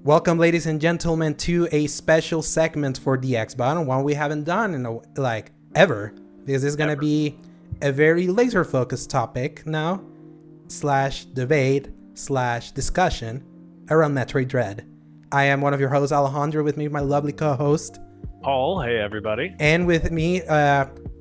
Welcome, ladies and gentlemen, to a special segment for the X Button, one we haven't done in ever, because it's gonna be a very laser-focused topic now, /debate / discussion around Metroid Dread. I am one of your hosts, Alejandro, with me, my lovely co-host Paul. Hey, everybody. And with me,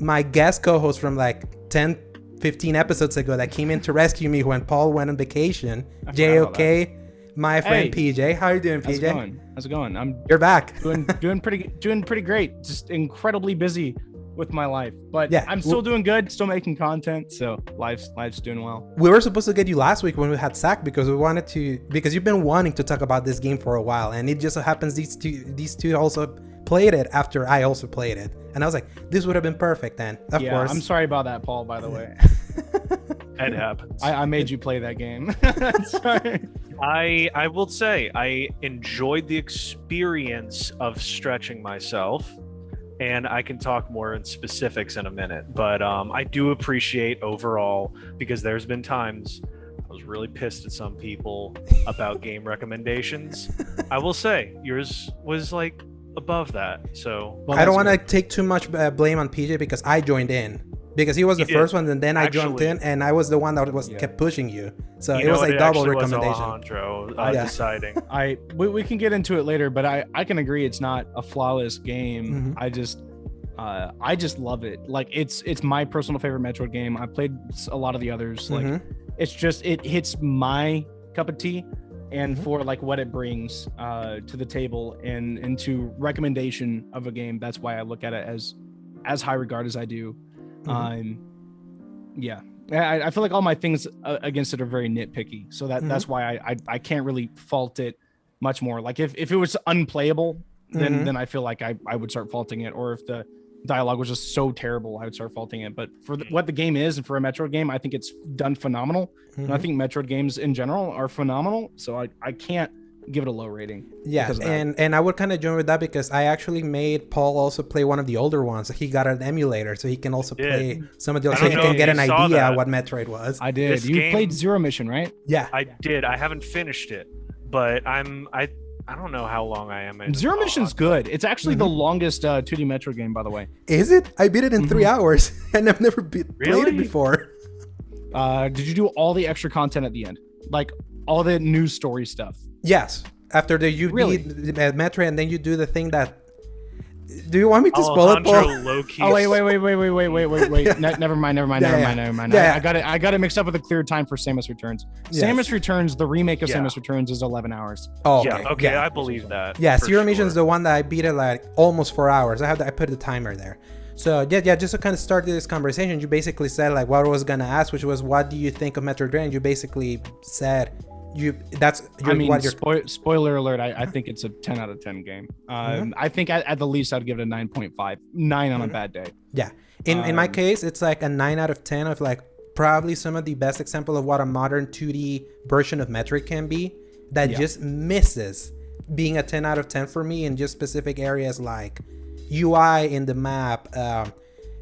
my guest co-host from 10-15 episodes ago that came in to rescue me when Paul went on vacation, Jayohkay. My friend PJ. How are you doing, PJ? How's it going? You're back. doing pretty great. Just incredibly busy with my life. But yeah, I'm still doing good, still making content, so life's doing well. We were supposed to get you last week when we had Zach because you've been wanting to talk about this game for a while, and it just so happens these two also played it after I also played it. And I was like, this would have been perfect then. Of course. I'm sorry about that, Paul, by the way. It happens. I made you play that game. Sorry. I will say I enjoyed the experience of stretching myself, and I can talk more in specifics in a minute, but I do appreciate overall, because there's been times I was really pissed at some people about game recommendations. I will say yours was above that, so I don't want to take too much blame on PJ because I joined in. Because he was the first one, and then I jumped in, and I was the one that kept pushing you. So it was a double recommendation. Alejandro deciding. We can get into it later, but I can agree it's not a flawless game. Mm-hmm. I just love it. It's my personal favorite Metroid game. I played a lot of the others. It's just it hits my cup of tea, and for what it brings to the table and into recommendation of a game. That's why I look at it as high regard as I do. I feel like all my things against it are very nitpicky, so that's why I can't really fault it much more. If it was unplayable, then I feel like I would start faulting it, or if the dialogue was just so terrible, I would start faulting it. But for what the game is, and for a Metroid game, I think it's done phenomenal. And I think Metroid games in general are phenomenal, so I can't give it a low rating. Yeah, and I would kind of join with that because I actually made Paul also play one of the older ones. He got an emulator, so he can also play some of the, so he can get an idea what Metroid was. I did. You played Zero Mission, right? Yeah, I did. I haven't finished it, but I don't know how long I am in. Zero Mission's good. It's actually the longest 2D Metroid game, by the way. Is it? I beat it in 3 hours, and I've never played it before. Did you do all the extra content at the end, all the news story stuff? Yes. After beat Metroid, and then you do the thing that. Do you want me to spoil it, Paul? Oh wait. Never mind. Yeah. I got it mixed up with a Clear Time for Samus Returns. Yes. Samus Returns, the remake of Samus Returns, is 11 hours. Oh, okay. Okay, I believe that. Yeah, Zero Mission is the one that I beat it almost 4 hours. I put the timer there. So just to kind of start this conversation, you basically said what I was gonna ask, which was, what do you think of Metroid Dread? And you basically said spoiler alert, I think it's a 10 out of 10 game. I think at the least I'd give it a 9.5, 9 on a bad day. Yeah, in my case, it's a 9 out of 10 of probably some of the best example of what a modern 2D version of Metroid can be, that just misses being a 10 out of 10 for me in just specific areas like UI in the map,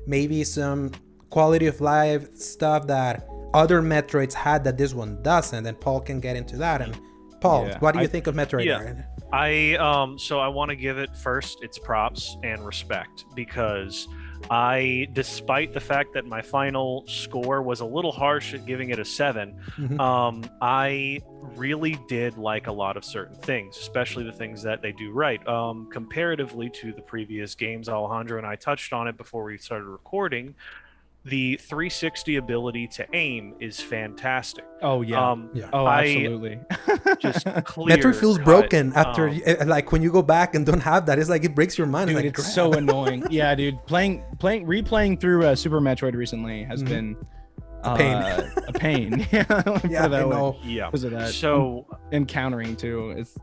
maybe some quality of life stuff that other Metroids had that this one doesn't, and Paul can get into that. And Paul, what do you think of Metroid Dread? So I want to give it first its props and respect, because despite the fact that my final score was a little harsh at giving it a 7, I really did like a lot of certain things, especially the things that they do right. Comparatively to the previous games, Alejandro and I touched on it before we started recording. The 360 ability to aim is fantastic. Oh yeah. Oh, absolutely. Just clear. Metroid feels broken after when you go back and don't have that. It's it breaks your mind. Dude, it's so annoying. Yeah, dude. Replaying through Super Metroid recently has been a pain. A pain. Yeah, I know. Yeah. Because of that. So encountering too. It's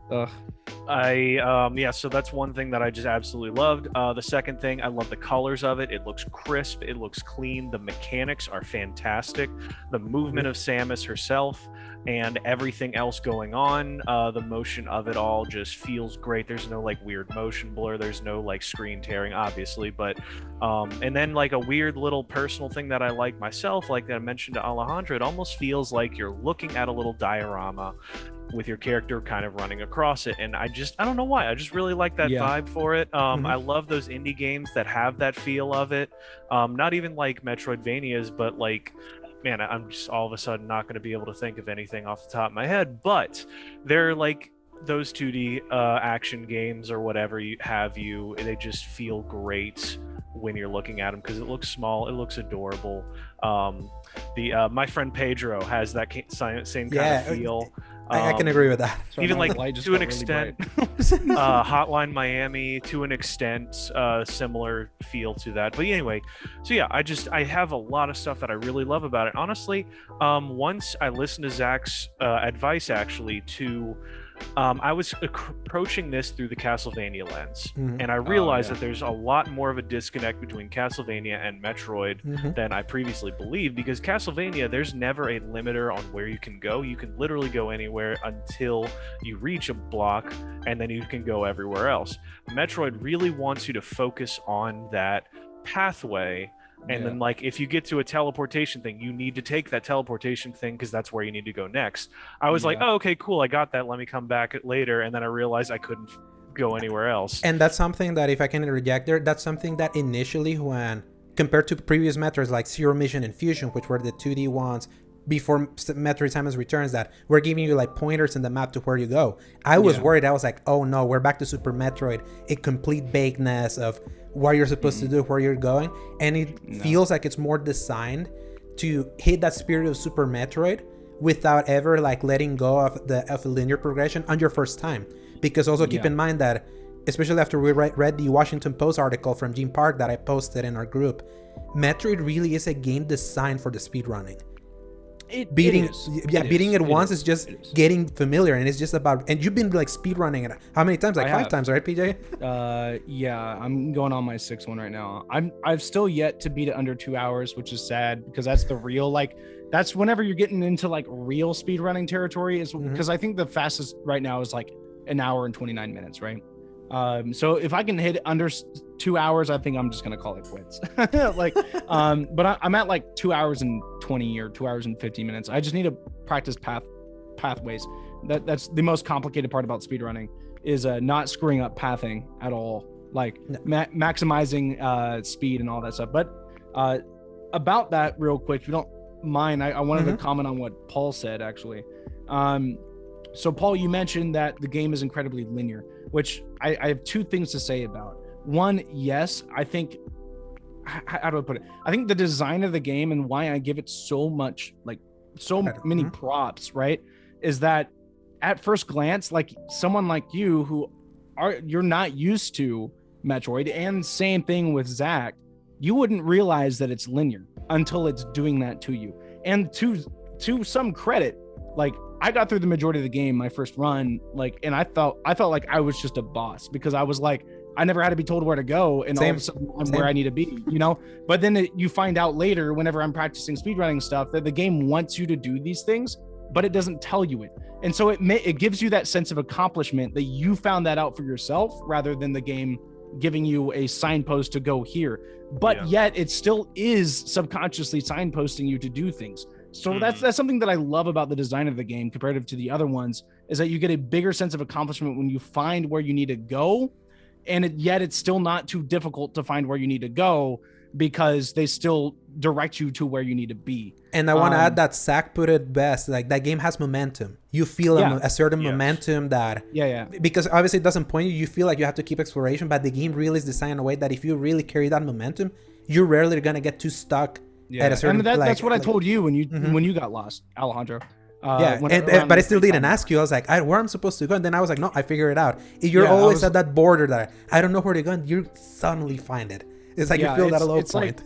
so that's one thing that I just absolutely loved. The second thing, I love the colors of it. It looks crisp, it looks clean, the mechanics are fantastic, the movement of Samus herself and everything else going on, the motion of it all just feels great. There's no weird motion blur, there's no screen tearing, obviously, but and then a weird little personal thing that I like myself, that I mentioned to Alejandro, it almost feels like you're looking at a little diorama with your character kind of running across it. And I don't know why, I just really like that vibe for it. I love those indie games that have that feel of it. Not even like Metroidvanias, but like, man, I'm just all of a sudden not going to be able to think of anything off the top of my head, but they're like those 2D action games or whatever they just feel great when you're looking at them because it looks small, it looks adorable. My friend Pedro has that same kind of feel. I can agree with that. Even like to an extent, Hotline Miami to an extent, similar feel to that. But anyway, so yeah, I have a lot of stuff that I really love about it. Honestly, once I listened to Zach's advice actually to I was approaching this through the Castlevania lens, and I realized that there's a lot more of a disconnect between Castlevania and Metroid than I previously believed, because Castlevania, there's never a limiter on where you can go. You can literally go anywhere until you reach a block, and then you can go everywhere else. Metroid really wants you to focus on that pathway. And then, like, if you get to a teleportation thing, you need to take that teleportation thing because that's where you need to go next. I was like, oh, okay, cool, I got that. Let me come back later. And then I realized I couldn't go anywhere else. And that's something that, if I can interject there, that's something that initially, when compared to previous Metroids like Zero Mission and Fusion, which were the 2D ones before Metroid Samus Returns, that were giving you like pointers in the map to where you go, I was worried. I was like, oh no, we're back to Super Metroid, a complete bakedness of what you're supposed to do, where you're going. And it feels like it's more designed to hit that spirit of Super Metroid without ever like letting go of the linear progression on your first time. Because also keep in mind that, especially after we read the Washington Post article from Gene Park that I posted in our group, Metroid really is a game designed for the speedrunning. Beating it once is just getting familiar, and it's just about, and you've been like speedrunning it how many times? Like 5 times, right, PJ? Yeah, I'm going on my 6th one right now. I've still yet to beat it under 2 hours, which is sad, because that's the real, like, that's whenever you're getting into like real speedrunning territory, is because I think the fastest right now is like 1 hour and 29 minutes, right? So if I can hit under 2 hours, I think I'm just gonna call it quits. Like, but I'm at like 2 hours and 20 or 2 hours and 50 minutes. I just need to practice pathways. That's the most complicated part about speedrunning, is not screwing up pathing at all, like maximizing speed and all that stuff. But about that, real quick, if you don't mind, I wanted to comment on what Paul said actually. So Paul, you mentioned that the game is incredibly linear, which I have 2 things to say about. One, yes, I think, how do I put it? I think the design of the game, and why I give it so much, like so many props, right, is that at first glance, like someone like you you're not used to Metroid, and same thing with Zach, you wouldn't realize that it's linear until it's doing that to you. And to some credit, like, I got through the majority of the game my first run, like, and I felt like I was just a boss, because I was like, I never had to be told where to go, and all of a sudden I'm where I need to be, you know? But then you find out later, whenever I'm practicing speedrunning stuff, that the game wants you to do these things, but it doesn't tell you it. And so it gives you that sense of accomplishment that you found that out for yourself, rather than the game giving you a signpost to go here. But yet it still is subconsciously signposting you to do things. So that's something that I love about the design of the game comparative to the other ones, is that you get a bigger sense of accomplishment when you find where you need to go, and yet it's still not too difficult to find where you need to go, because they still direct you to where you need to be. And I want to add that Zach put it best, like, that game has momentum. You feel a certain momentum that because obviously it doesn't point you feel like you have to keep exploration, but the game really is designed in a way that if you really carry that momentum, you're rarely going to get too stuck. At a certain, and that's what I told you when you got lost, Alejandro. But I still didn't ask you. I was like, where I'm supposed to go, and then I was like, no, I figured it out. You're always at that border that I don't know where to go, and you suddenly find it. It's like you feel that low point.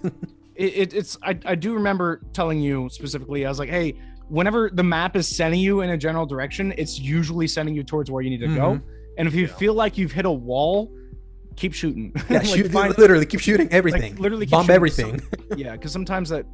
Like, I do remember telling you specifically, I was like, hey, whenever the map is sending you in a general direction, it's usually sending you towards where you need to go. And if you feel like you've hit a wall, keep shooting. Literally keep shooting everything. Like, literally keep bomb shooting everything. Because sometimes that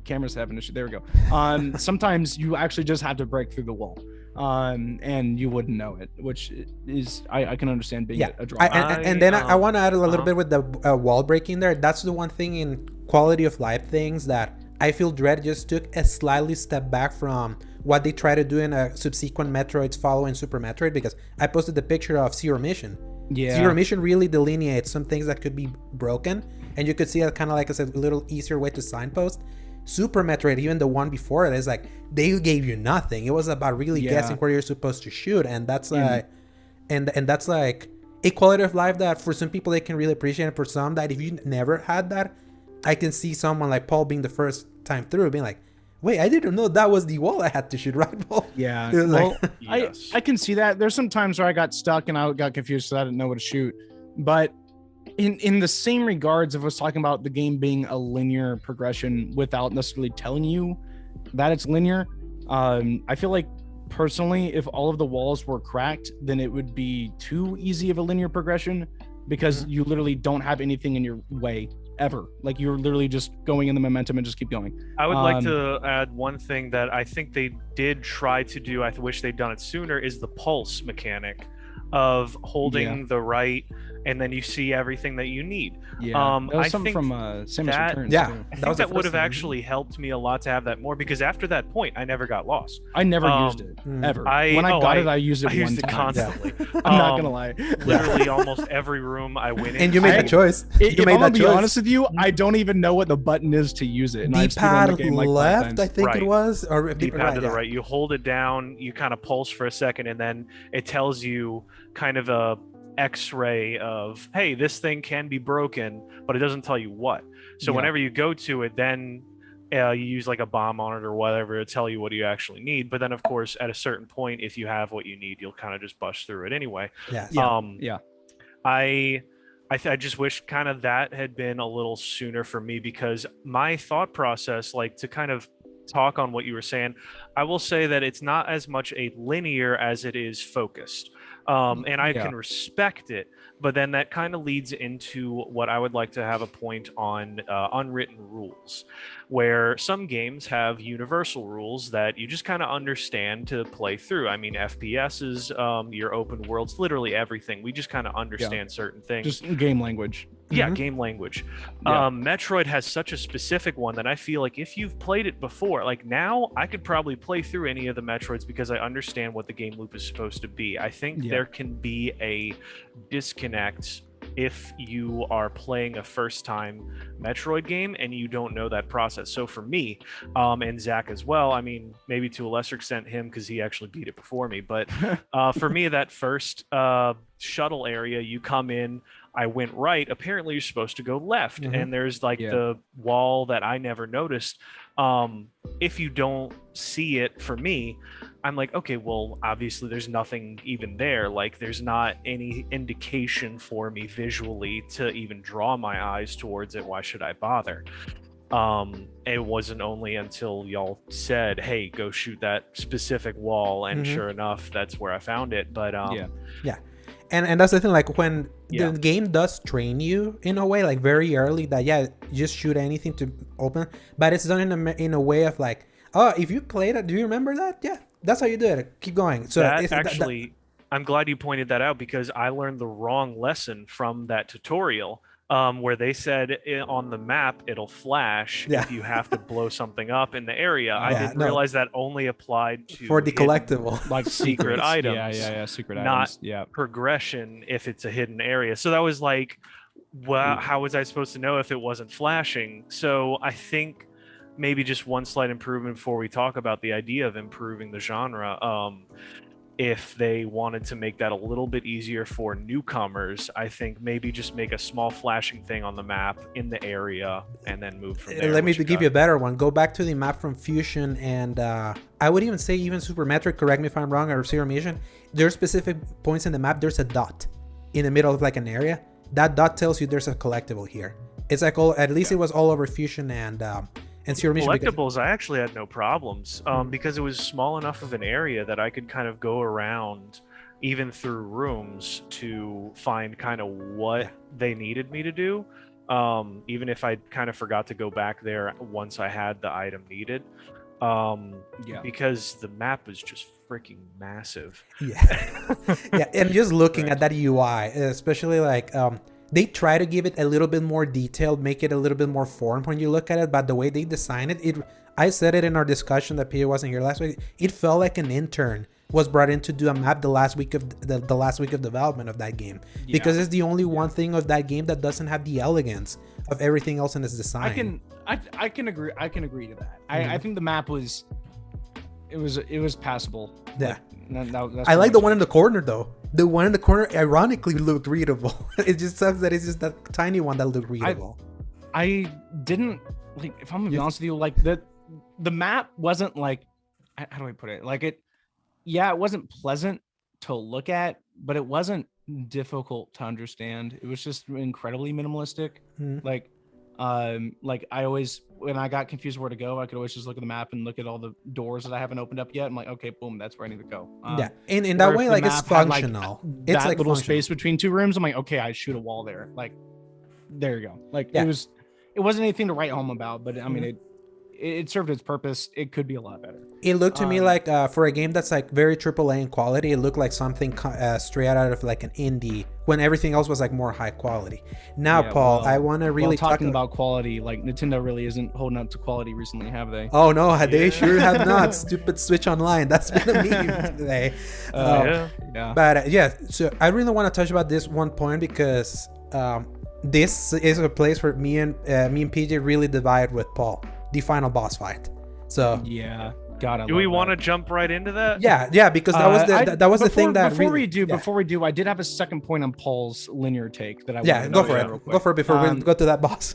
camera's having issue. There we go. Sometimes you actually just have to break through the wall, and you wouldn't know it, which is I can understand being a draw. And then I want to add a little bit with the wall breaking there. That's the one thing in quality of life things that I feel Dread just took a slightly step back from what they try to do in a subsequent Metroids following Super Metroid, because I posted the picture of Zero Mission. Yeah. Zero Mission really delineates some things that could be broken, and you could see it kind of like as a little easier way to signpost. Super Metroid, even the one before it, is like they gave you nothing. It was about really guessing where you're supposed to shoot, and that's like, and that's like a quality of life that for some people they can really appreciate, and for some that if you never had that, I can see someone like Paul being the first time through being like, wait, I didn't know that was the wall I had to shoot, right, Paul? Yeah. Well, Yes. I can see that. There's some times where I got stuck and I got confused because I didn't know what to shoot. But in the same regards, if I was talking about the game being a linear progression without necessarily telling you that it's linear, I feel like personally, if all of the walls were cracked, then it would be too easy of a linear progression because you literally don't have anything in your way ever. Like you're literally just going in the momentum and just keep going. I would like to add one thing that I think they did try to do. I wish they'd done it sooner. Is the pulse mechanic of holding the right, and then you see everything that you need. Yeah, that was something from Samus Returns. Yeah, too. I think that would have actually helped me a lot to have that more, because after that point, I never got lost. I never used it ever. I used it used one it time. constantly. I'm not gonna lie. Literally, almost every room I went in. and you made that choice. If I'm gonna be honest with you, I don't even know what the button is to use it. And I've speedrun the D-pad game like 5 left, times. I think Right. it was, or D-pad to the right. You hold it down, you kind of pulse for a second, and then it tells you kind of a X-ray of, hey, this thing can be broken, but it doesn't tell you what. So whenever you go to it, then you use like a bomb on it or whatever to tell you what you actually need. But then, of course, at a certain point, if you have what you need, you'll kind of just bust through it anyway. Yes. I just wish kind of that had been a little sooner for me, because my thought process, like to kind of talk on what you were saying, I will say that it's not as much a linear as it is focused. And I can respect it, but then that kind of leads into what I would like to have a point on unwritten rules, where some games have universal rules that you just kind of understand to play through. I mean, FPSs, your open worlds, literally everything. We just kind of understand certain things. Just game language. Yeah, game language. Metroid has such a specific one that I feel like if you've played it before, like now I could probably play through any of the Metroids because I understand what the game loop is supposed to be. I think there can be a disconnect if you are playing a first time Metroid game and you don't know that process. So for me, and Zach as well, I mean, maybe to a lesser extent him because he actually beat it before me, but for me, that first shuttle area, you come in, I went right, apparently you're supposed to go left, and there's like the wall that I never noticed. If you don't see it, for me, I'm like, okay, well, obviously there's nothing even there. Like there's not any indication for me visually to even draw my eyes towards it. Why should I bother? It wasn't only until y'all said, hey, go shoot that specific wall, and sure enough, that's where I found it. But And that's the thing, like when the game does train you in a way, like very early, that just shoot anything to open, but it's done in a way of like, oh, if you played it, do you remember that? Yeah, that's how you do it. Keep going. So I'm glad you pointed that out, because I learned the wrong lesson from that tutorial. Where they said on the map it'll flash if you have to blow something up in the area. I didn't realize that only applied to for the collectible, like secret items. Secret items. Not progression if it's a hidden area. So that was like, well, how was I supposed to know if it wasn't flashing? So I think maybe just one slight improvement before we talk about the idea of improving the genre. If they wanted to make that a little bit easier for newcomers, I think maybe just make a small flashing thing on the map in the area and then move from there. Let me give you a better one. Go back to the map from Fusion, and I would even say even Super Metroid, correct me if I'm wrong, or Zero Mission. There's specific points in the map. There's a dot in the middle of like an area. That dot tells you there's a collectible here. It's like at least it was all over Fusion and Zero Mission. Collectibles, I actually had no problems because it was small enough of an area that I could kind of go around even through rooms to find kind of what they needed me to do, even if I kind of forgot to go back there once I had the item needed, because the map is just freaking massive. And just looking at that UI, especially like they try to give it a little bit more detailed, make it a little bit more formed when you look at it, but the way they design it, I said it in our discussion that Peter wasn't here last week. It felt like an intern was brought in to do a map the last week of the last week of development of that game, because it's the only one thing of that game that doesn't have the elegance of everything else in its design. I can agree to that. I think the map was passable. Yeah. That's I like the one in the corner though. The one in the corner ironically looked readable. It just sucks that it's just that tiny one that looked readable. I didn't like, if I'm gonna be honest with you, like the map wasn't like, how do I put it? Like it wasn't pleasant to look at, but it wasn't difficult to understand. It was just incredibly minimalistic. Like I always, when I got confused where to go, I could always just look at the map and look at all the doors that I haven't opened up yet. I'm like, okay, boom, that's where I need to go. And in that way, like, it's functional. It's like little space between two rooms. I'm like, okay, I shoot a wall there. Like, there you go. Like it wasn't anything to write home about, but I mean, it served its purpose. It could be a lot better. It looked to me like for a game that's like very AAA in quality, it looked like something straight out of like an indie, when everything else was like more high quality. Now, Paul, I want to really talking about quality. Like, Nintendo really isn't holding up to quality recently, have they? Oh no, they sure have not. Stupid Switch Online. That's been a meme today. But so I really want to touch about this one point, because this is a place where me and PJ really divide with Paul. The final boss fight. So do we want to jump right into that? Yeah, because that was the thing that before we do, I did have a second point on Paul's linear take that I go for it before we go to that boss.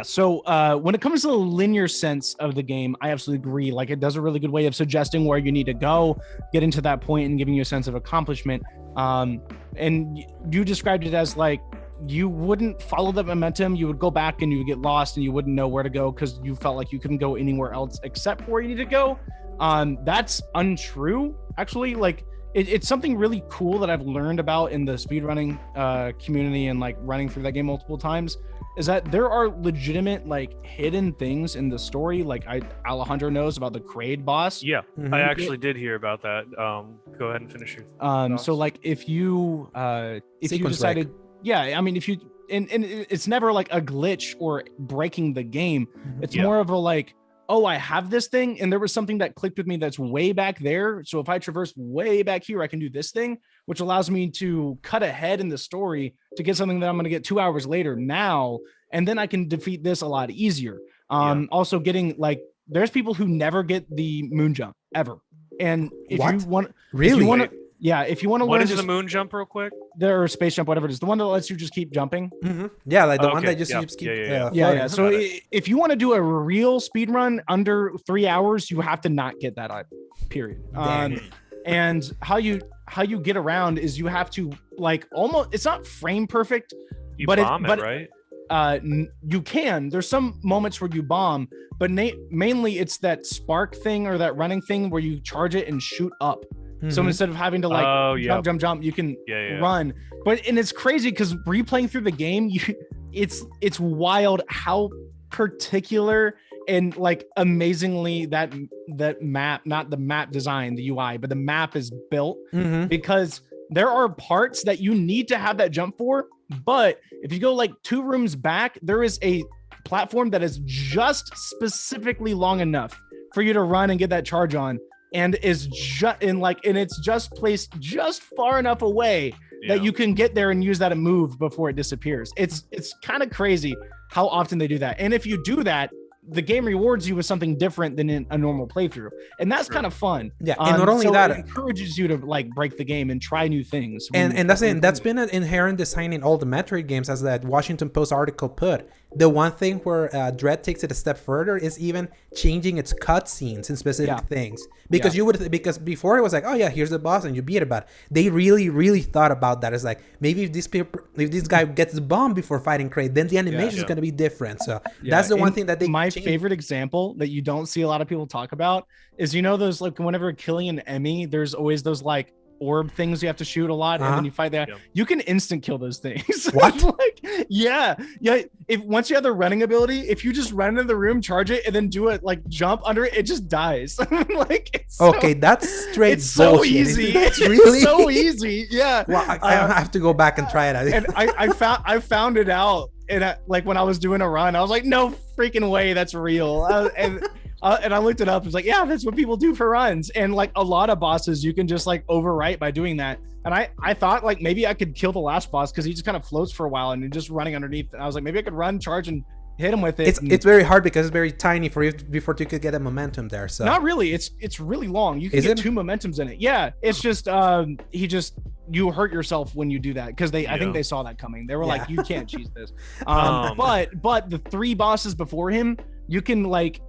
So when it comes to the linear sense of the game, I absolutely agree. Like, it does a really good way of suggesting where you need to go, getting to that point, and giving you a sense of accomplishment. And you described it as like, you wouldn't follow the momentum, you would go back and you would get lost and you wouldn't know where to go because you felt like you couldn't go anywhere else except where you need to go. That's untrue, actually. Like, it's something really cool that I've learned about in the speedrunning community and like running through that game multiple times, is that there are legitimate like hidden things in the story. Like Alejandro knows about the Kraid boss. I actually did hear about that. Go ahead and finish your so like if you decided I mean, if you and it's never like a glitch or breaking the game. It's more of a like, oh, I have this thing, and there was something that clicked with me that's way back there. So if I traverse way back here, I can do this thing, which allows me to cut ahead in the story to get something that I'm going to get 2 hours later now, and then I can defeat this a lot easier. Also getting like, there's people who never get the moon jump ever, and if you want if you want to learn, what is the moon jump, real quick? Or space jump, whatever it is, the one that lets you just keep jumping. Yeah, like the one that just keeps So if you want to do a real speed run under 3 hours, you have to not get that period. And how you get around is you have to like almost, it's not frame perfect, right? You can. There's some moments where you bomb, but mainly it's that spark thing or that running thing where you charge it and shoot up. So instead of having to like jump, you can run. And it's crazy because replaying through the game, it's wild how particular and like amazingly that map, not the map design, the UI, but the map is built, because there are parts that you need to have that jump for. But if you go like 2 rooms back, there is a platform that is just specifically long enough for you to run and get that charge on. And is just and it's just placed just far enough away that you can get there and use that to move before it disappears. It's kind of crazy how often they do that. And if you do that, the game rewards you with something different than in a normal playthrough, and that's kind of fun. And not only that, it encourages you to like break the game and try new things. And that's been an inherent design in all the Metroid games, as that Washington Post article put. The one thing where Dread takes it a step further is even changing its cutscenes in specific things, because because before it was like, oh yeah, here's the boss and you beat it, but they really thought about that. It's like, maybe if this guy gets the bomb before fighting Kraid, then the animation is going to be different. So that's the one thing that they favorite example that you don't see a lot of people talk about is, you know, those like whenever killing an Emmy, there's always those like orb things you have to shoot a lot, and then you fight that. You can instant kill those things. What? If once you have the running ability, if you just run into the room, charge it, and then do it like jump under it, it just dies. That's straight it's bullshit. So easy. That's really so easy. Yeah. Well, I have to go back and try it. And I found it out, and like when I was doing a run, I was like, no freaking way, that's real. And I looked it up. It's like, yeah, that's what people do for runs. And like a lot of bosses, you can just like overwrite by doing that. And I thought like maybe I could kill the last boss because he just kind of floats for a while and you're just running underneath. And I was like, maybe I could run, charge, and hit him with it. It's very hard because it's very tiny for you before you could get a momentum there. So not really. It's really long. You can get 2 momentums in it. Yeah. It's just you hurt yourself when you do that because I think they saw that coming. They were like, you can't cheese this. But the 3 bosses before him, you can like.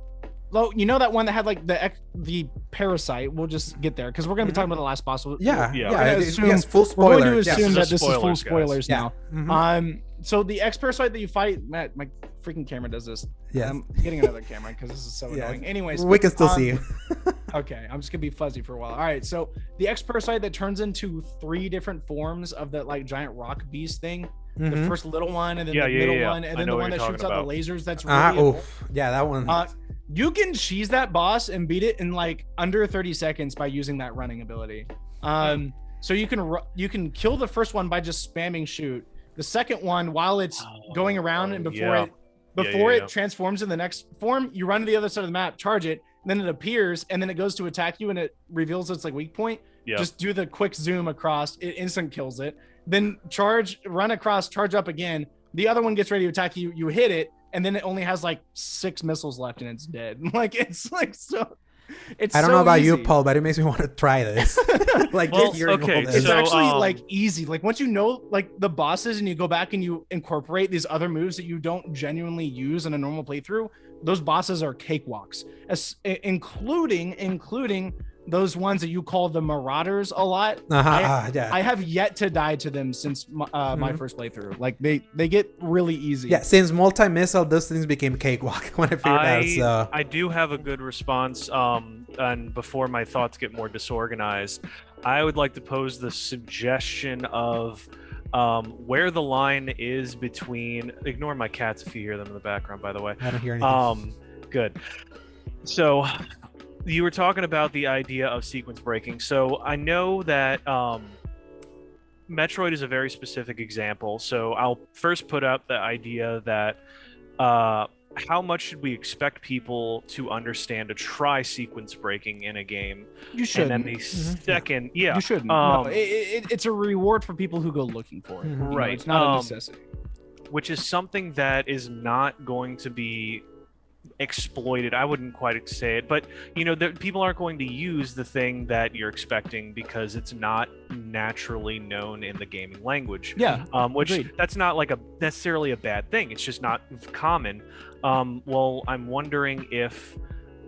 Well, you know that one that had like the parasite. We'll just get there because we're gonna be talking about the last boss. Yes, full spoiler. We're going to assume that this is full spoilers guys. now. So the X-Parasite that you fight, Matt, my freaking camera does this. Yes. I'm getting another camera because this is so annoying. Anyways, we can still see you. Okay, I'm just gonna be fuzzy for a while. All right, so the X-Parasite that turns into 3 different forms of that like giant rock beast thing. The first little one, and then the middle one, and then the one that shoots out the lasers. That's really that one. You can cheese that boss and beat it in like under 30 seconds by using that running ability. So you can kill the first one by just spamming shoot. The second one, while it's going around and before it transforms in the next form, you run to the other side of the map, charge it, and then it appears, and then it goes to attack you, and it reveals its like weak point. Just do the quick zoom across, it instant kills it. Then run across, charge up again. The other one gets ready to attack you. You hit it, and then it only has like 6 missiles left, and it's dead. Like it's like so. I don't know about you, Paul, but it makes me want to try this. Like, it's actually like easy. Like once you know like the bosses, and you go back and you incorporate these other moves that you don't genuinely use in a normal playthrough, those bosses are cakewalks, including those ones that you call the Marauders a lot. I have yet to die to them since my first playthrough. Like they get really easy. Yeah, since multi-missile, those things became cakewalk when I figured out. So I do have a good response. And before my thoughts get more disorganized, I would like to pose the suggestion of where the line is between. Ignore my cats if you hear them in the background, by the way. I don't hear anything. Good. So. You were talking about the idea of sequence breaking. So I know that Metroid is a very specific example. So I'll first put up the idea that how much should we expect people to understand to try sequence breaking in a game? You should. And then the second, you shouldn't. No, it's a reward for people who go looking for it. Right. It's not a necessity. Which is something that is not going to be exploited. I wouldn't quite say it, but people aren't going to use the thing that you're expecting because it's not naturally known in the gaming language. Which agreed. That's not like necessarily a bad thing. It's just not common. Well, I'm wondering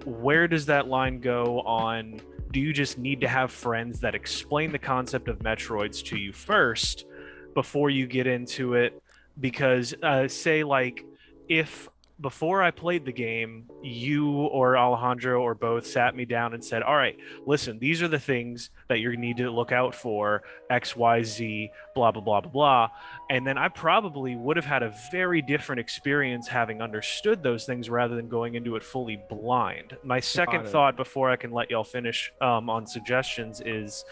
where does that line go on? Do you just need to have friends that explain the concept of Metroids to you first before you get into it? Because say like if before I played the game, you or Alejandro or both sat me down and said, all right, listen, these are the things that you need to look out for, X, Y, Z, blah, blah, blah, blah, blah. And then I probably would have had a very different experience having understood those things rather than going into it fully blind. My second thought before I can let y'all finish on suggestions is,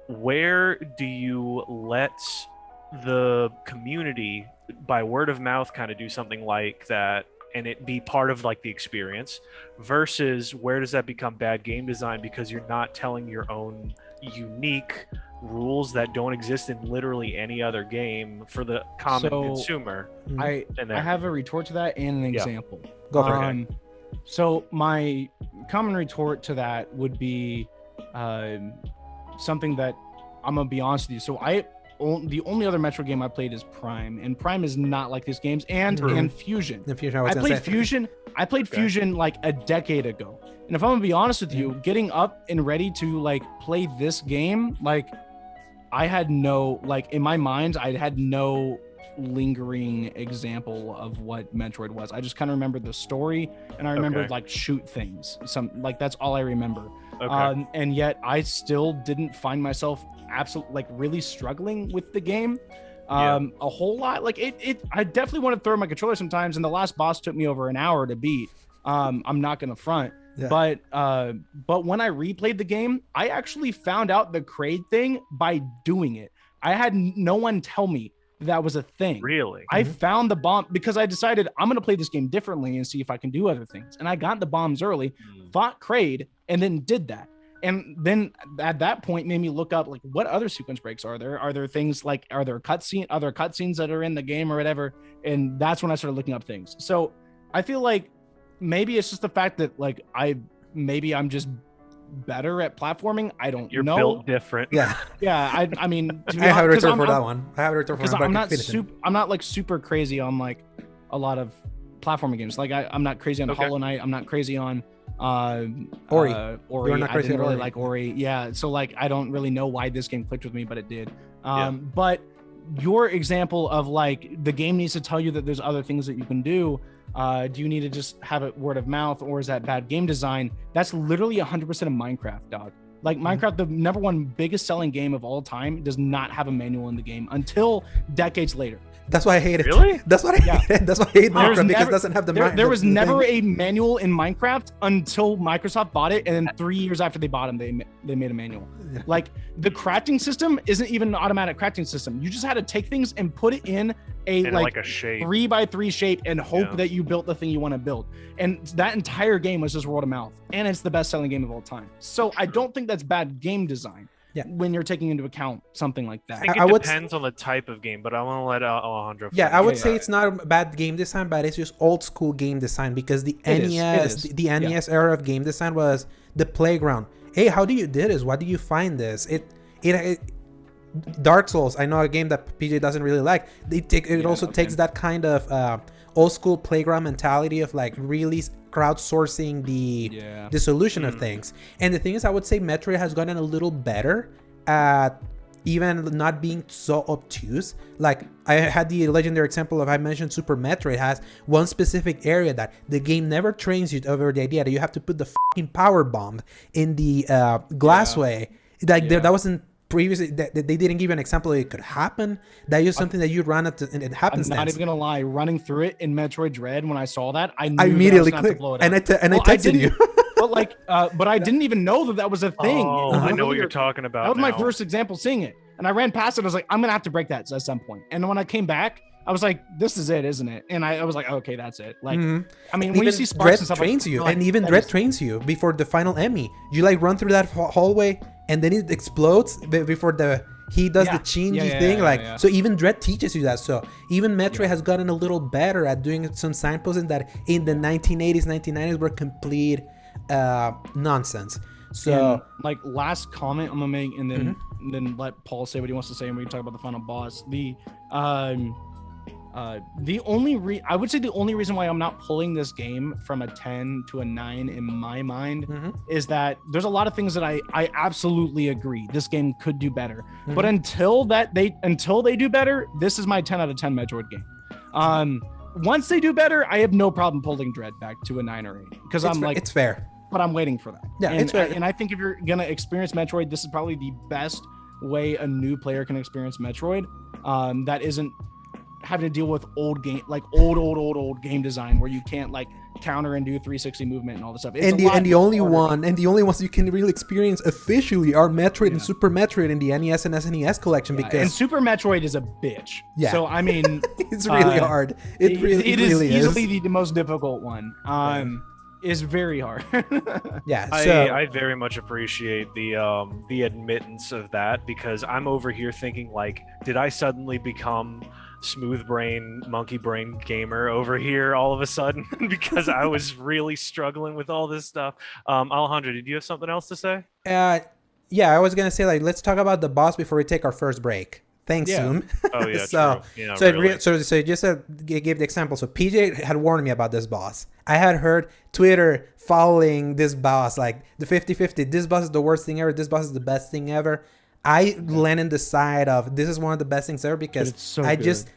where do you let the community by word of mouth kind of do something like that and it be part of like the experience, versus where does that become bad game design because you're not telling your own unique rules that don't exist in literally any other game for the common consumer? I have a retort to that and an example. Go for it. So my common retort to that would be something that I'm gonna be honest with you. So the only other Metro game I played is Prime, and Prime is not like these games, and Fusion. I played Fusion like a decade ago, and if I'm gonna be honest with you, getting up and ready to like play this game, like I had no, like in my mind, I had no lingering example of what Metroid was. I just kind of remembered the story, and I remembered like shoot things, that's all I remember. And yet I still didn't find myself absolutely like really struggling with the game a whole lot. Like I definitely want to throw my controller sometimes, and the last boss took me over an hour to beat. I'm not gonna front. But when I replayed the game, I actually found out the Kraid thing by doing it. I had no one tell me that was a thing. Really? I found the bomb because I decided I'm going to play this game differently and see if I can do other things. And I got the bombs early, fought Kraid, and then did that. And then at that point made me look up like what other sequence breaks are there? Are there things like other cutscenes that are in the game or whatever? And that's when I started looking up things. So I feel like maybe it's just the fact that like I'm just better at platforming. I don't know. You're built different. Yeah. Yeah. I mean, to be I have a honest, return for that one. I have a return for that one. I'm not like super crazy on like a lot of platforming games. Like I'm not crazy on Hollow Knight. I'm not crazy on Ori. You're not crazy I didn't really Ori. like Ori. Yeah. So like I don't really know why this game clicked with me, but it did. Yeah. But your example of like the game needs to tell you that there's other things that you can do. Do you need to just have it word of mouth, or is that bad game design? That's literally 100% of Minecraft, dog. Like Minecraft, the number one biggest selling game of all time, does not have a manual in the game until decades later. That's why I hate it. Really? That's what I hate it. That's why I hate Minecraft, because it doesn't have the there was never a manual in Minecraft until Microsoft bought it, and then 3 years after they bought them, they made a manual. Yeah. Like the crafting system isn't even an automatic crafting system. You just had to take things and put it in like a shape, 3x3 shape, and hope that you built the thing you want to build. And that entire game was just word of mouth, and it's the best-selling game of all time. So I don't think that's bad game design. Yeah. When you're taking into account something like that. I think it depends on the type of game, but I want to let Alejandro finish. Yeah, I would say it's not a bad game design, but it's just old school game design, because the the NES era of game design was the playground. Hey, how do you do this? Why do you find this? It Dark Souls, I know a game that PJ doesn't really like. It also takes that kind of old school playground mentality of like really crowdsourcing the solution of things. And the thing is, I would say Metroid has gotten a little better at even not being so obtuse. Like I had the legendary example of, I mentioned Super Metroid has one specific area that the game never trains you over the idea that you have to put the fucking power bomb in the glassway. Like that wasn't previously, they didn't give you an example that it could happen. That is something that you run at and it happens. I'm not even gonna lie, running through it in Metroid Dread, when I saw that, I immediately clicked and I texted you. But I didn't even know that was a thing. Oh, I know what you're talking about. That was my first example seeing it, and I ran past it. I was like, I'm gonna have to break that at some point. And when I came back, I was like, this is it, isn't it? And I was like, okay, that's it. Like, I mean, when you see sparks and stuff, trains you, and even Dread trains you before the final Emmy. You like run through that hallway, and then it explodes before he does the chingy thing. So even Dread teaches you that. So even Metroid has gotten a little better at doing some signposting that in the 1980s, 1990s were complete nonsense. So, and, like, last comment I'm gonna make, and then let Paul say what he wants to say, and we can talk about the final boss. The only reason why I'm not pulling this game from a 10 to a 9 in my mind is that there's a lot of things that I absolutely agree this game could do better. But until they do better, this is my 10 out of 10 Metroid game. Once they do better, I have no problem pulling Dread back to a 9 or 8, because it's fair. But I'm waiting for that. Yeah, it's fair. And I think if you're gonna experience Metroid, this is probably the best way a new player can experience Metroid. That isn't having to deal with old game game design where you can't like counter and do 360 movement and all this stuff. The only ones you can really experience officially are Metroid and Super Metroid in the NES and SNES collection, and Super Metroid is a bitch. Yeah. So I mean, it's really hard. It really is easily the most difficult one. Is very hard. Yeah, I very much appreciate the admittance of that, because I'm over here thinking like, did I suddenly become smooth brain, monkey brain gamer over here all of a sudden because I was really struggling with all this stuff? Alejandro, did you have something else to say? Yeah, I was gonna say, like, let's talk about the boss before we take our first break. Thanks, Zoom. Oh yeah. So just to give the example. So PJ had warned me about this boss. I had heard Twitter following this boss, like the 50-50. This boss is the worst thing ever. This boss is the best thing ever. I land in the side of this is one of the best things ever, because I just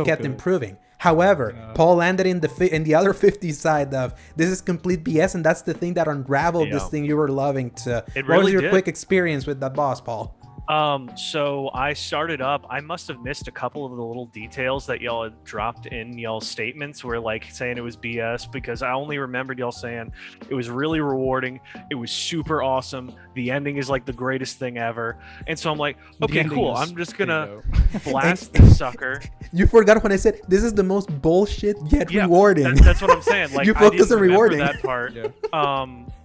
kept improving. However, Paul landed in the other 50 side of this is complete BS, and that's the thing that unraveled this thing you were loving. What was your quick experience with that boss, Paul? So I started up. I must have missed a couple of the little details that y'all had dropped in y'all's statements, where like saying it was BS, because I only remembered y'all saying it was really rewarding. It was super awesome. The ending is like the greatest thing ever. And so I'm like, okay, cool. I'm just gonna blast the sucker. You forgot when I said this is the most bullshit yet rewarding. That's what I'm saying. Like, you focus on rewarding that part.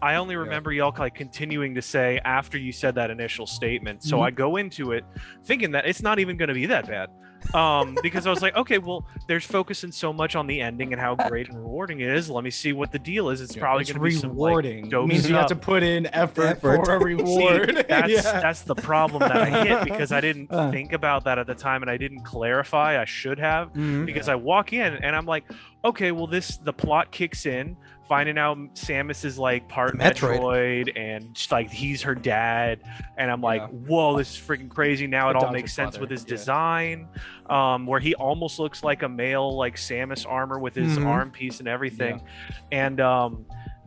I only remember y'all like continuing to say after you said that initial statement. So I go into it thinking that it's not even going to be that bad. Because I was like, okay, well, there's focusing so much on the ending and how great and rewarding it is. Let me see what the deal is. It's probably going to be rewarding. Some, like, dope means you have to stuff. put in effort for a reward. See, that's the problem that I hit, because I didn't think about that at the time, and I didn't clarify. I should have, because I walk in and I'm like, okay, well, the plot kicks in, finding out Samus is like part Metroid and like he's her dad, and I'm like, whoa, this is freaking crazy. Now it all makes sense with his design, where he almost looks like a male like Samus armor with his arm piece and everything. And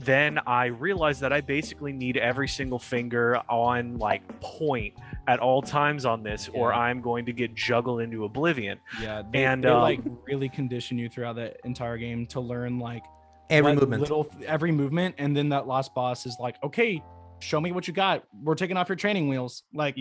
then I realized that I basically need every single finger on like point at all times on this, or I'm going to get juggled into oblivion. They like really condition you throughout the entire game to learn like every movement, and then that last boss is like, okay, show me what you got. We're taking off your training wheels. Like,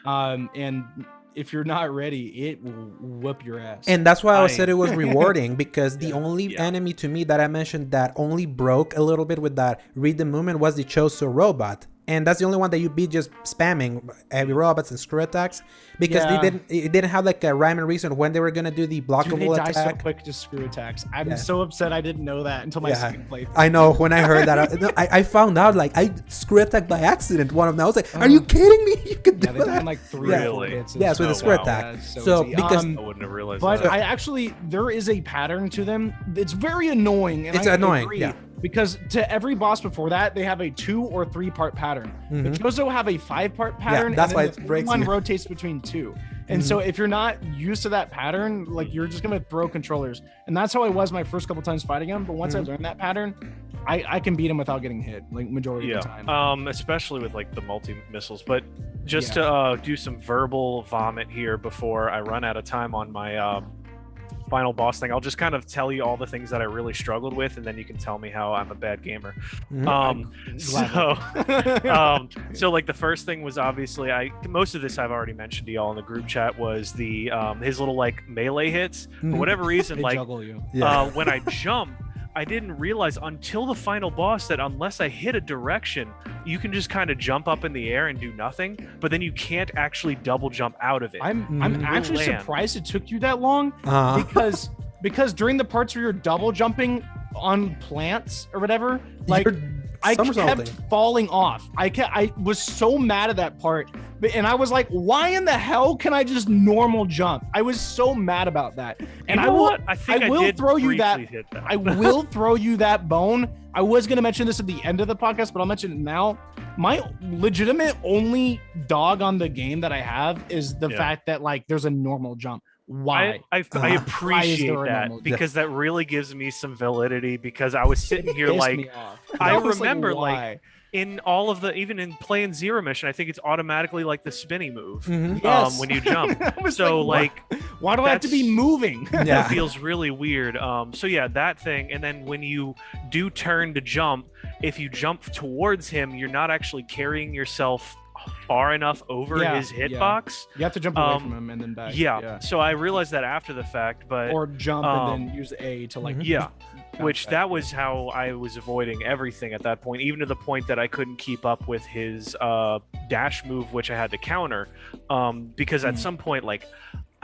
and if you're not ready, it will whoop your ass. And that's why I said it was rewarding, because the only enemy to me that I mentioned that only broke a little bit with that read the movement was the Choso robot. And that's the only one that you beat just spamming heavy robots and screw attacks, because it didn't have like a rhyme and reason when they were gonna do the blockable attack. They die so quick to screw attacks. I'm so upset I didn't know that until my second playthrough. I know, when I heard that, I found out like I screw attacked by accident one of them. I was like, are you kidding me? You could do that? Like 3 or 4 hits. Yeah, with a screw attack. So because I wouldn't have realized but that. There is a pattern to them. It's very annoying. And it's annoying. Yeah. Because to every boss before that, they have a 2 or 3 part pattern. The Chozo have a 5-part pattern. That's why it breaks. One rotates between 2. And so if you're not used to that pattern, like you're just gonna throw controllers. And that's how I was my first couple times fighting him. But once I learned that pattern, I can beat him without getting hit, like majority of the time. Especially with like the multi missiles. But just to do some verbal vomit here before I run out of time on my final boss thing, I'll just kind of tell you all the things that I really struggled with, and then you can tell me how I'm a bad gamer. So like the first thing was obviously most of this I've already mentioned to y'all in the group chat, was the his little like melee hits. For whatever reason, like when I jump, I didn't realize until the final boss that unless I hit a direction, you can just kind of jump up in the air and do nothing, but then you can't actually double jump out of it. I'm actually surprised it took you that long, because during the parts where you're double jumping on plants or whatever, like I kept falling off. I was so mad at that part, and I was like, why in the hell can I just normal jump? I was so mad about that. And I will throw you that. I will throw you that bone. I was going to mention this at the end of the podcast, but I'll mention it now. My legitimate only dog on the game that I have is the fact that like there's a normal jump. Why? I appreciate that, because that really gives me some validity, because I was sitting here like, I remember like in all of the, even in playing Zero Mission, I think it's automatically like the spinny move when you jump. So like why do I have to be moving? That feels really weird. So yeah, that thing. And then when you do turn to jump, if you jump towards him, you're not actually carrying yourself far enough over his hitbox. You have to jump away from him and then back. So I realized that after the fact, but or jump and then use A to like which that was how I was avoiding everything at that point, even to the point that I couldn't keep up with his dash move, which I had to counter, because at some point, like,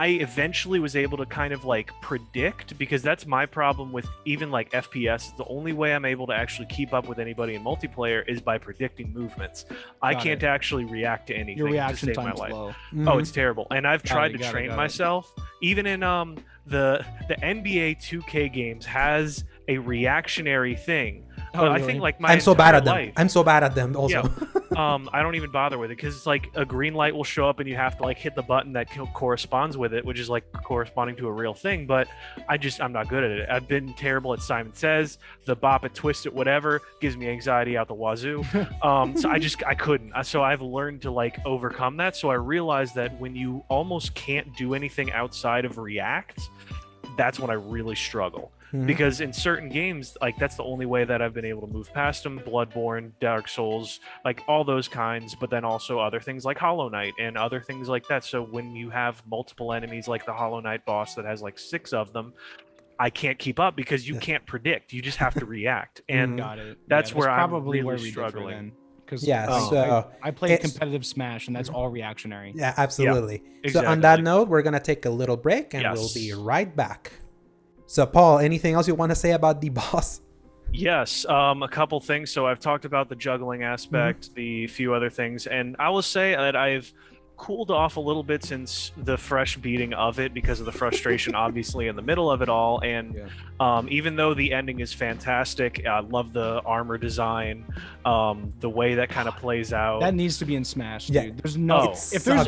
I eventually was able to kind of like predict, because that's my problem with even like FPS. The only way I'm able to actually keep up with anybody in multiplayer is by predicting movements. I can't actually react to anything. Your reaction to save my time's life. low. Oh, it's terrible. And I've tried to train myself. Even in the NBA 2K games has a reactionary thing. But I think like I'm so bad at them. I'm so bad at them also. I don't even bother with it because it's like a green light will show up and you have to like hit the button that corresponds with it, which is like corresponding to a real thing. But I'm not good at it. I've been terrible at Simon Says, the bop it, twist it, whatever gives me anxiety out the wazoo. So I couldn't. So I've learned to like overcome that. So I realized that when you almost can't do anything outside of React, that's when I really struggle. Because in certain games, like that's the only way that I've been able to move past them. Bloodborne, Dark Souls, like all those kinds, but then also other things like Hollow Knight and other things like that. So when you have multiple enemies like the Hollow Knight boss that has like 6 of them, I can't keep up because you can't predict. You just have to react. And that's where I'm probably really struggling. Because so I play competitive Smash, and that's all reactionary. Yeah, absolutely. Yeah, exactly. So on that note, we're going to take a little break, and we'll be right back. So, Paul, anything else you want to say about the boss? Yes, a couple things. So I've talked about the juggling aspect, the few other things, and I will say that I've cooled off a little bit since the fresh beating of it because of the frustration obviously in the middle of it all. And even though the ending is fantastic, I love the armor design, the way that kind of plays out. That needs to be in Smash, dude. There's no if there's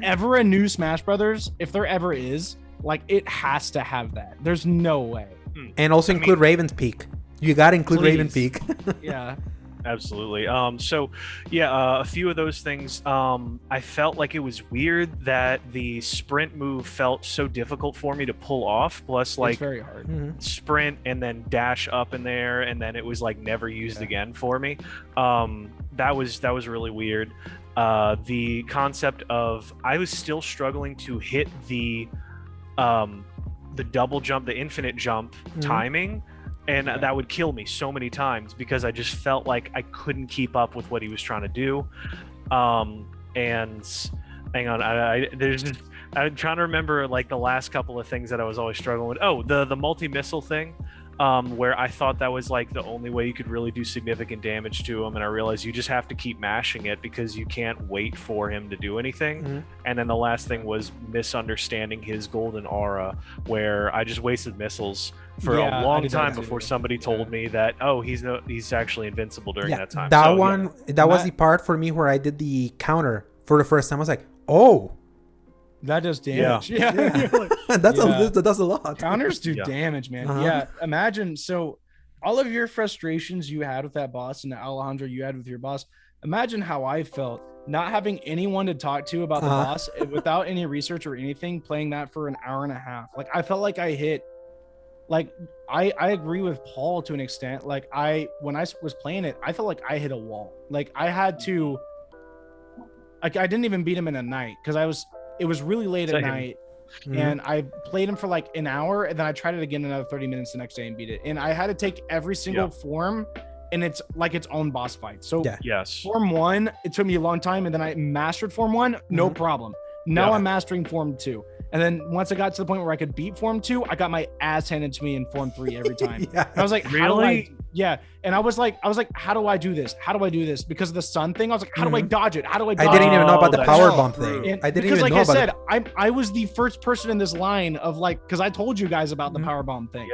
ever a new Smash Brothers, if there ever is, like it has to have that. There's no way. And also include Raven's Peak. You got to include Raven Peak. Yeah. Absolutely. A few of those things. I felt like it was weird that the sprint move felt so difficult for me to pull off. Plus, like, it's very hard. Sprint and then dash up in there, and then it was like never used again for me. That was really weird. The concept of I was still struggling to hit the double jump, the infinite jump timing. And that would kill me so many times because I just felt like I couldn't keep up with what he was trying to do. And hang on, I'm trying to remember like the last couple of things that I was always struggling with. Oh, the multi-missile thing, where I thought that was like the only way you could really do significant damage to him. And I realized you just have to keep mashing it because you can't wait for him to do anything. And then the last thing was misunderstanding his golden aura, where I just wasted missiles for a long time before somebody told me that he's actually invincible during that time. That was the part for me where I did the counter for the first time. I was like, oh, that does damage. That does a lot. Counters do damage, man. Yeah, imagine. So all of your frustrations you had with that boss, and Alejandro you had with your boss, imagine how I felt not having anyone to talk to about the boss without any research or anything, playing that for an hour and a half. Like I felt like I hit, like I agree with Paul to an extent. Like when I was playing it, I felt like I hit a wall. Like I had to, like I didn't even beat him in a night because it was really late at night. And I played him for like an hour, and then I tried it again another 30 minutes the next day and beat it. And I had to take every single form, and it's like its own boss fight. So Form 1, it took me a long time, and then I mastered Form 1, no problem. Now I'm mastering Form 2. And then once I got to the point where I could beat Form 2, I got my ass handed to me in Form 3 every time. And I was like, really? And I was like, how do I do this? How do I do this? Because of the sun thing, I was like, how do I dodge it? How do I dodge it? I didn't even know about the power bomb thing. I didn't even know about it. I was the first person in this line of like, because I told you guys about the power bomb thing.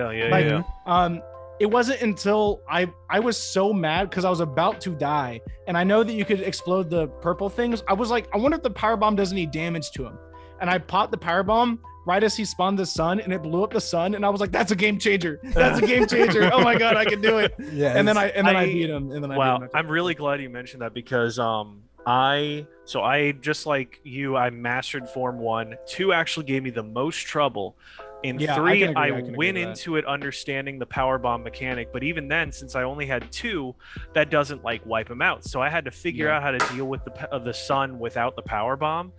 It wasn't until I was so mad because I was about to die, and I know that you could explode the purple things. I was like, I wonder if the power bomb does any damage to him. And I popped the power bomb right as he spawned the sun, and it blew up the sun. And I was like, "That's a game changer! That's a game changer! Oh my god, I can do it!" And then I beat him. And then I'm really glad you mentioned that because I just like you, I mastered Form 1. 2 actually gave me the most trouble. In 3, I went into it understanding the power bomb mechanic, but even then, since I only had 2, that doesn't like wipe him out. So I had to figure out how to deal with the sun without the power bomb.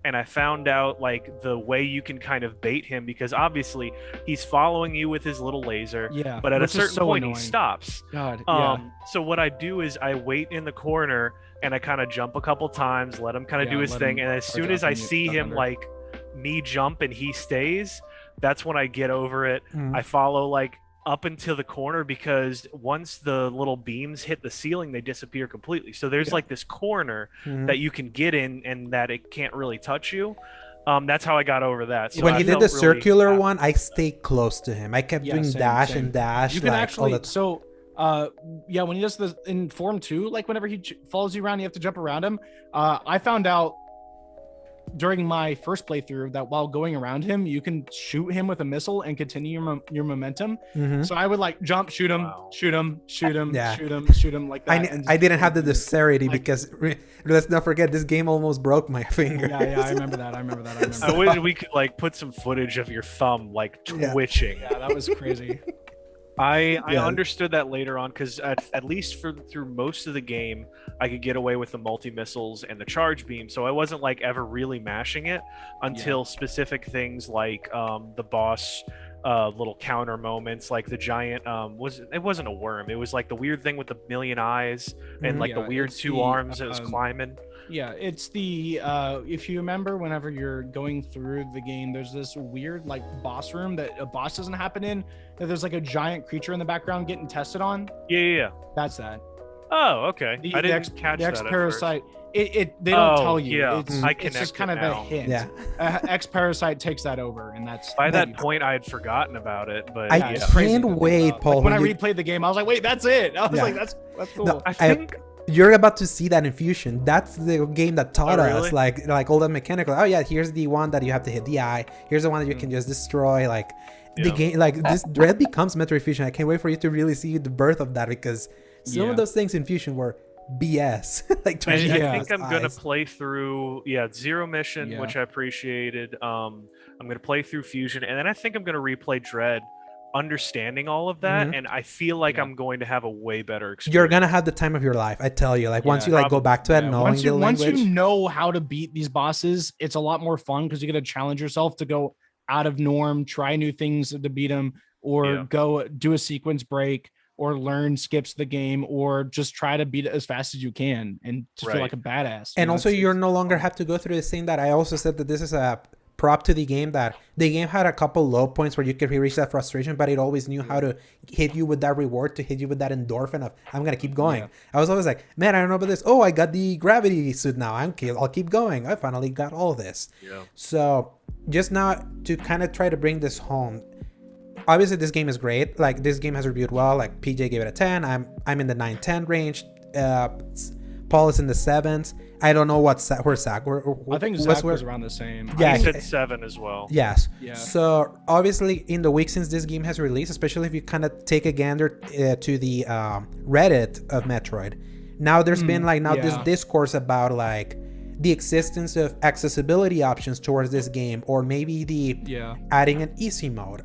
And I found out like the way you can kind of bait him, because obviously he's following you with his little laser, but at a certain point he stops. So what I do is I wait in the corner and I kind of jump a couple times, let him kind of do his thing, and as soon as I see him like me jump and he stays, that's when I get over it. I follow like up into the corner, because once the little beams hit the ceiling, they disappear completely. So there's like this corner that you can get in and that it can't really touch you. That's how I got over that. So when he did the circular one, I stayed close to him. I kept doing dash and dash. You can actually Yeah, when he does the in Form 2, like whenever he follows you around, you have to jump around him. I found out during my first playthrough that while going around him, you can shoot him with a missile and continue your momentum. So I would like jump, shoot him, shoot him, shoot him, shoot him, shoot him like that. I didn't have the dexterity because let's not forget this game almost broke my finger. Yeah, I remember that. I wish we could like put some footage of your thumb like twitching. Yeah, that was crazy. I understood that later on because at least through most of the game, I could get away with the multi-missiles and the charge beam, so I wasn't like ever really mashing it until specific things like the boss little counter moments, like the giant it wasn't a worm, it was like the weird thing with the million eyes and like the weird two arms that was climbing. Yeah, it's the if you remember, whenever you're going through the game, there's this weird like boss room that a boss doesn't happen in, that there's like a giant creature in the background getting tested on. Yeah. That's that. Oh, okay. I didn't catch the that. X Parasite. They don't tell you. Yeah, it's just kind of a hint. Yeah. X Parasite takes that over, and that's by that point I had forgotten about it. But I can't wait, Paul. Like when I replayed the game, I was like, wait, that's it. I was like, that's cool. No, I think you're about to see that in Fusion. That's the game that taught us like all that mechanical. Oh yeah, here's the one that you have to hit the eye. Here's the one that you can just destroy. Like the game, like this Dread becomes Metroid Fusion. I can't wait for you to really see the birth of that, because some of those things in Fusion were BS. Like I think I'm gonna play through Zero Mission, which I appreciated. I'm gonna play through Fusion, and then I think I'm gonna replay Dread, understanding all of that, and I feel like I'm going to have a way better experience. You're gonna have the time of your life, I tell you. Like once you like go back to it, knowing the language. Once you know how to beat these bosses, it's a lot more fun because you get to challenge yourself to go out of norm, try new things to beat them, or go do a sequence break, or learn skips to the game, or just try to beat it as fast as you can and just feel like a badass. And also you're no longer have to go through the same that I also said that this is a prop to the game, that the game had a couple low points where you could reach that frustration, but it always knew how to hit you with that reward, to hit you with that endorphin of I'm gonna keep going. I was always like, man, I don't know about this. Oh, I got the gravity suit now. I'll keep going. I finally got all this. So just now to kind of try to bring this home. Obviously this game is great. Like this game has reviewed well. Like PJ gave it a 10. I'm in the 9-10 range. Paul is in the 7s. I don't know where's Zach. I think Zach was around the same. Yeah, he said 7 as well. Yes. Yeah. So obviously in the week since this game has released, especially if you kind of take a gander to the Reddit of Metroid, now there's been like this discourse about like the existence of accessibility options towards this game, or maybe the adding an easy mode.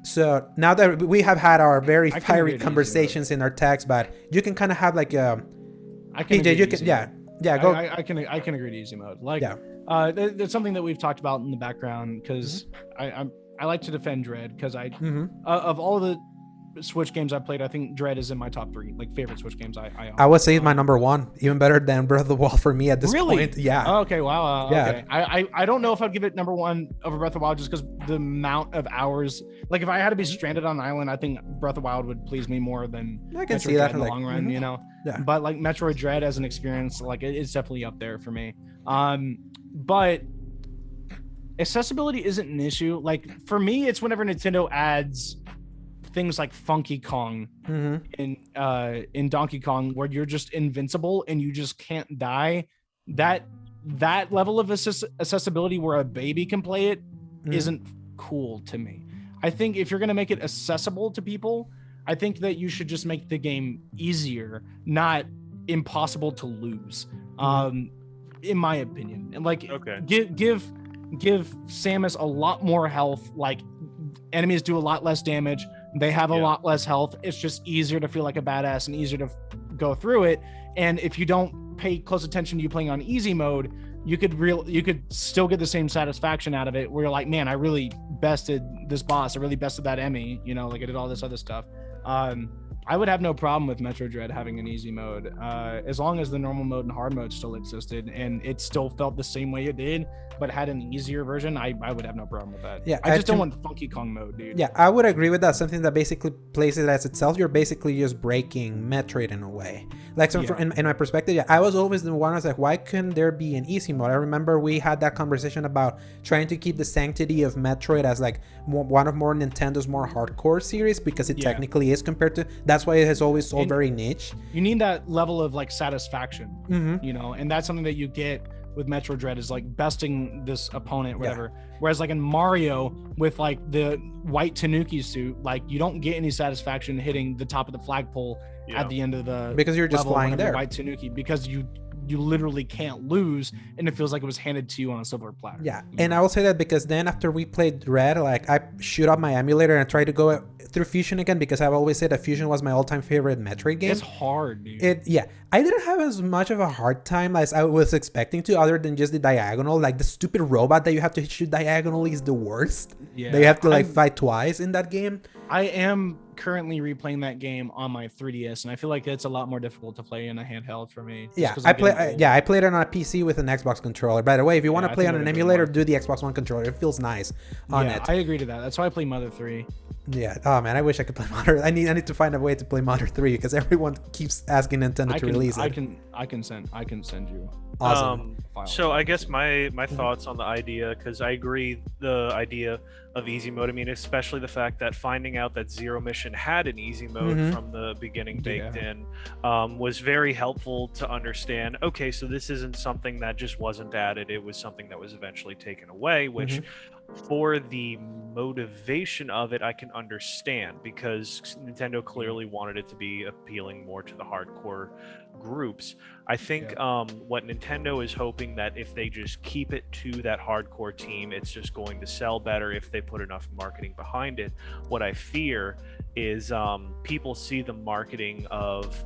So now that we have had our very fiery conversations in our text, but you can kind of have like I can PJ, you can go. I can agree to easy mode. Like there's something that we've talked about in the background, because I like to defend Dread, because of all the Switch games I played, I think Dread is in my top 3 like favorite Switch games I would say it's my number 1, even better than Breath of the Wild for me at this point. Oh, okay, wow. Okay. I don't know if I'd give it number 1 over Breath of the Wild, just because the amount of hours. Like if I had to be stranded on an island, I think Breath of the Wild would please me more than I can see that in the long run, you know. But like Metroid Dread as an experience, like it's definitely up there for me. But accessibility isn't an issue. Like for me, it's whenever Nintendo adds things like Funky Kong in Donkey Kong, where you're just invincible and you just can't die. That level of accessibility where a baby can play it isn't cool to me. I think if you're going to make it accessible to people, I think that you should just make the game easier, not impossible to lose. In my opinion, and like give Samus a lot more health. Like enemies do a lot less damage. They have a lot less health. It's just easier to feel like a badass and easier to go through it. And if you don't pay close attention to you playing on easy mode, you could still get the same satisfaction out of it, where you're like, man, I really bested this boss. I really bested that Emmy. You know, like I did all this other stuff. I would have no problem with Metroid Dread having an easy mode, as long as the normal mode and hard mode still existed and it still felt the same way it did. but had an easier version, I would have no problem with that. Yeah, I just don't want Funky Kong mode, dude. Yeah, I would agree with that. Something that basically plays it as itself. You're basically just breaking Metroid in a way. Like, so in my perspective, yeah, I was always the one. I was like, why couldn't there be an easy mode? I remember we had that conversation about trying to keep the sanctity of Metroid as like one of more Nintendo's more hardcore series, because it technically is compared to. That's why it has always sold very niche. You need that level of like satisfaction, you know, and that's something that you get with Metroid Dread, is like besting this opponent, whatever. Whereas like in Mario with like the white Tanuki suit, like you don't get any satisfaction hitting the top of the flagpole at the end of the because you're just flying there. White Tanuki, because you literally can't lose, and it feels like it was handed to you on a silver platter. Yeah, and I will say that because then after we played Dread, like I shoot up my emulator and try to go through Fusion again, because I've always said that Fusion was my all-time favorite Metroid game. It's hard, dude. I didn't have as much of a hard time as I was expecting to, other than just the diagonal. Like the stupid robot that you have to shoot diagonally is the worst. Yeah, they have to like fight twice in that game. I am currently replaying that game on my 3DS, and I feel like it's a lot more difficult to play in a handheld for me. Yeah, I played it on a PC with an Xbox controller. By the way, if you want to play on an emulator, do the Xbox One controller. It feels nice on it. I agree to that. That's why I play Mother 3. Yeah. Oh man, I wish I could play Mother. I need to find a way to play Mother 3, because everyone keeps asking Nintendo to release it. I can send you. Awesome. So I guess my thoughts on the idea, because I agree the idea of easy mode. I mean, especially the fact that finding out that Zero Mission had an easy mode from the beginning baked in was very helpful to understand. Okay, so this isn't something that just wasn't added. It was something that was eventually taken away, which for the motivation of it, I can understand, because Nintendo clearly wanted it to be appealing more to the hardcore groups. I think what Nintendo is hoping that if they just keep it to that hardcore team, it's just going to sell better if they put enough marketing behind it. What I fear is people see the marketing of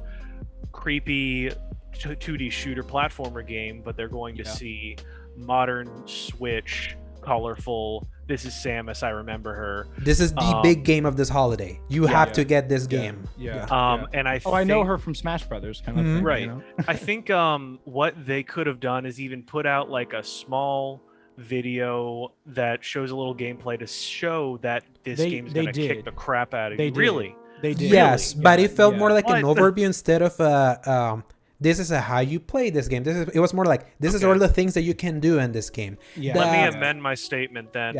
creepy 2D shooter platformer game, but they're going to see modern Switch, colorful, this is Samus, I remember her. This is the big game of this holiday. You have to get this game. And I know her from Smash Brothers, kind of thing. Right. You know? I think what they could have done is even put out like a small video that shows a little gameplay to show that this game is going to kick the crap out of you. Really? They did. Yes, but it felt more like an overview instead of this is how you play this game. It was more like, this is all the things that you can do in this game. Let me amend my statement then.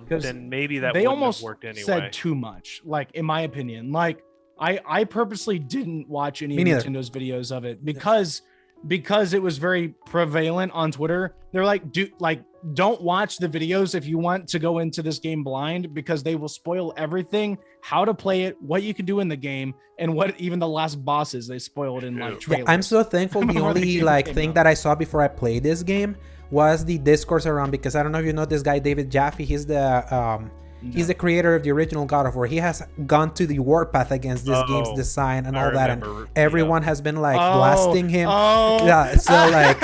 Then maybe that wouldn't have worked anyway. They almost said too much, like, in my opinion. Like, I purposely didn't watch any of Nintendo's videos of it because it was very prevalent on Twitter. They're like, don't watch the videos if you want to go into this game blind, because they will spoil everything, how to play it, what you can do in the game, and what even the last bosses they spoiled in like trailers. I'm so thankful. The only thing that I saw before I played this game was the discourse around, because I don't know if you know this guy David Jaffe. He's the he's the creator of the original God of War. He has gone to the warpath against this game's design and all that, and everyone has been like blasting him. So like,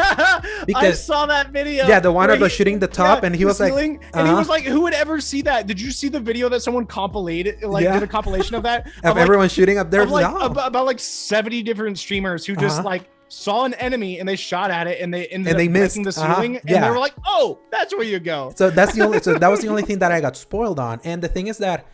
because I saw that video. Yeah, the one of the shooting the top, and he was ceiling, like, and he was like, who would ever see that? Did you see the video that someone did a compilation of that? Of everyone shooting up there, about like 70 different streamers who just like saw an enemy and they shot at it and they ended up missed the ceiling and they were like, oh, that's where you go. So that's the only. So that was the only thing that I got spoiled on. And the thing is that,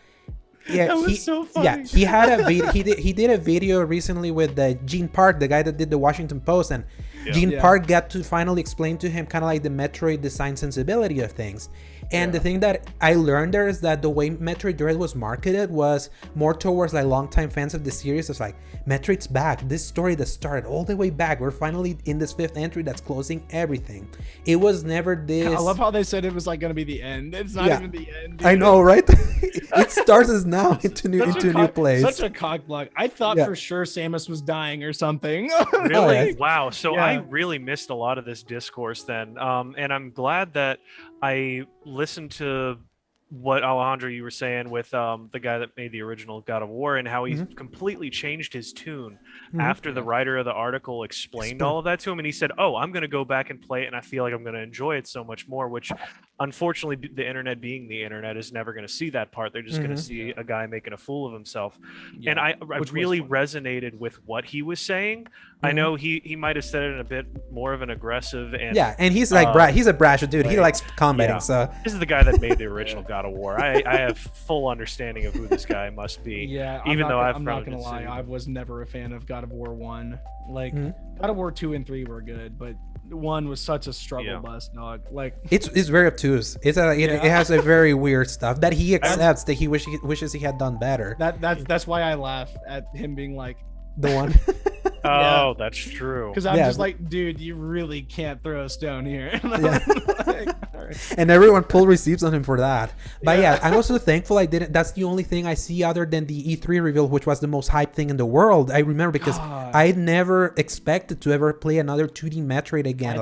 that was so funny. Yeah, he had he did a video recently with Gene Park, the guy that did the Washington Post, and Gene Park got to finally explain to him kind of like the Metroid design sensibility of things. And the thing that I learned there is that the way Metroid Dread was marketed was more towards like longtime fans of the series. It's like, Metroid's back. This story that started all the way back. We're finally in this fifth entry that's closing everything. It was never this. I love how they said it was like going to be the end. It's not even the end. Dude. I know, right? It starts as now into a new place. Such a cock block. I thought for sure Samus was dying or something. Really? Wow. So I really missed a lot of this discourse then. And I'm glad that I listened to what Alejandro you were saying with the guy that made the original God of War and how he's completely changed his tune after the writer of the article explained all of that to him, and he said, "Oh, I'm going to go back and play it, and I feel like I'm going to enjoy it so much more." Which, unfortunately, the internet being the internet is never going to see that part. They're just going to see a guy making a fool of himself. And I really resonated with what he was saying. I know he might have said it in a bit more of an aggressive and and he's like he's a brash dude. He likes combating. So this is the guy that made the original God of War. I have full understanding of who this guy must be. Yeah, even though I'm not gonna lie, I was never a fan of God of War 1. Like God of War 2 and 3 were good, but 1 was such a struggle bus, dog. Like it's very obtuse. It has a very weird stuff that he accepts that he wishes he had done better. That's why I laugh at him being like the one. Oh, that's true. Because I'm just like, dude, you really can't throw a stone here. And everyone pulled receipts on him for that. But I'm also thankful I didn't. That's the only thing I see other than the E3 reveal, which was the most hyped thing in the world. I remember because I never expected to ever play another 2D Metroid again,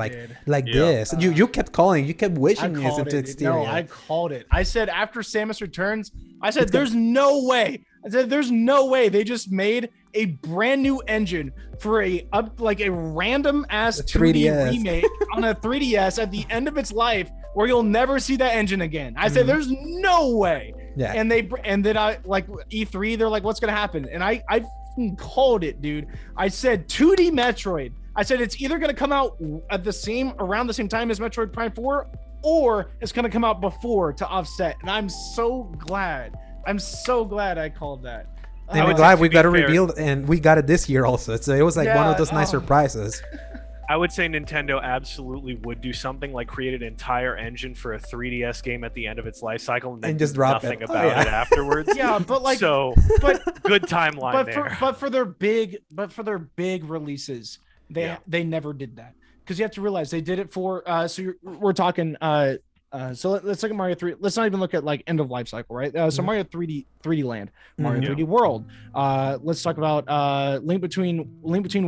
this. You kept calling, you kept wishing this into exterior. No, I called it. I said after Samus Returns, I said there's no way. I said there's no way they just made a brand new engine for a random ass 2D remake on a 3DS at the end of its life where you'll never see that engine again. I said there's no way. Yeah. And then I like E3, they're like, what's gonna happen? And I called it, dude. I said 2D Metroid. I said it's either gonna come out around the same time as Metroid Prime 4, or it's gonna come out before to offset. And I'm so glad I called that. And I'm glad we got it revealed, and we got it this year also. So it was like one of those nice surprises. I would say Nintendo absolutely would do something like create an entire engine for a 3DS game at the end of its life cycle and then just drop nothing about it afterwards. Yeah, but like, but good timeline there. But for their big releases, they never did that, because you have to realize they did it for. We're talking. So let's look at Mario 3. Let's not even look at like end of life cycle, right? So Mario 3D Land, Mario 3D World. Let's talk about Link Between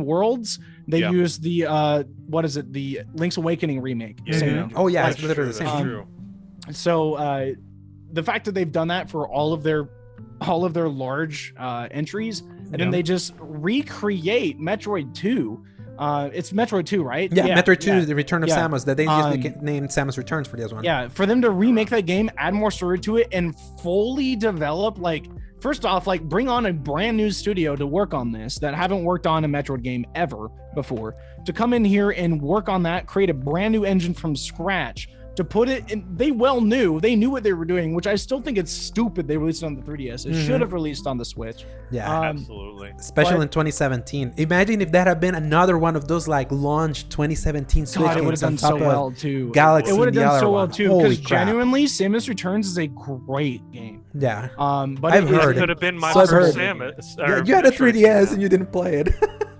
Worlds. They use the the Link's Awakening remake. Oh yeah, it's literally the same. True. So the fact that they've done that for all of their large entries, and then they just recreate Metroid 2. It's Metroid 2, right? Yeah, Metroid 2, The Return of Samus, that they just named Samus Returns for the other one. Yeah, for them to remake that game, add more story to it, and fully develop, first off, bring on a brand new studio to work on this that haven't worked on a Metroid game ever before, to come in here and work on that, create a brand new engine from scratch, to put it in. They knew what they were doing, which I still think it's stupid they released it on the 3DS. It should have released on the Switch. Yeah, absolutely. Especially in 2017. Imagine if that had been another one of those launch 2017 Switch games. It would have done so well too. Galaxy, it would have done so well too, because genuinely, Samus Returns is a great game. Yeah. But I've heard it could have been my first Samus. You had a 3DS and you didn't play it.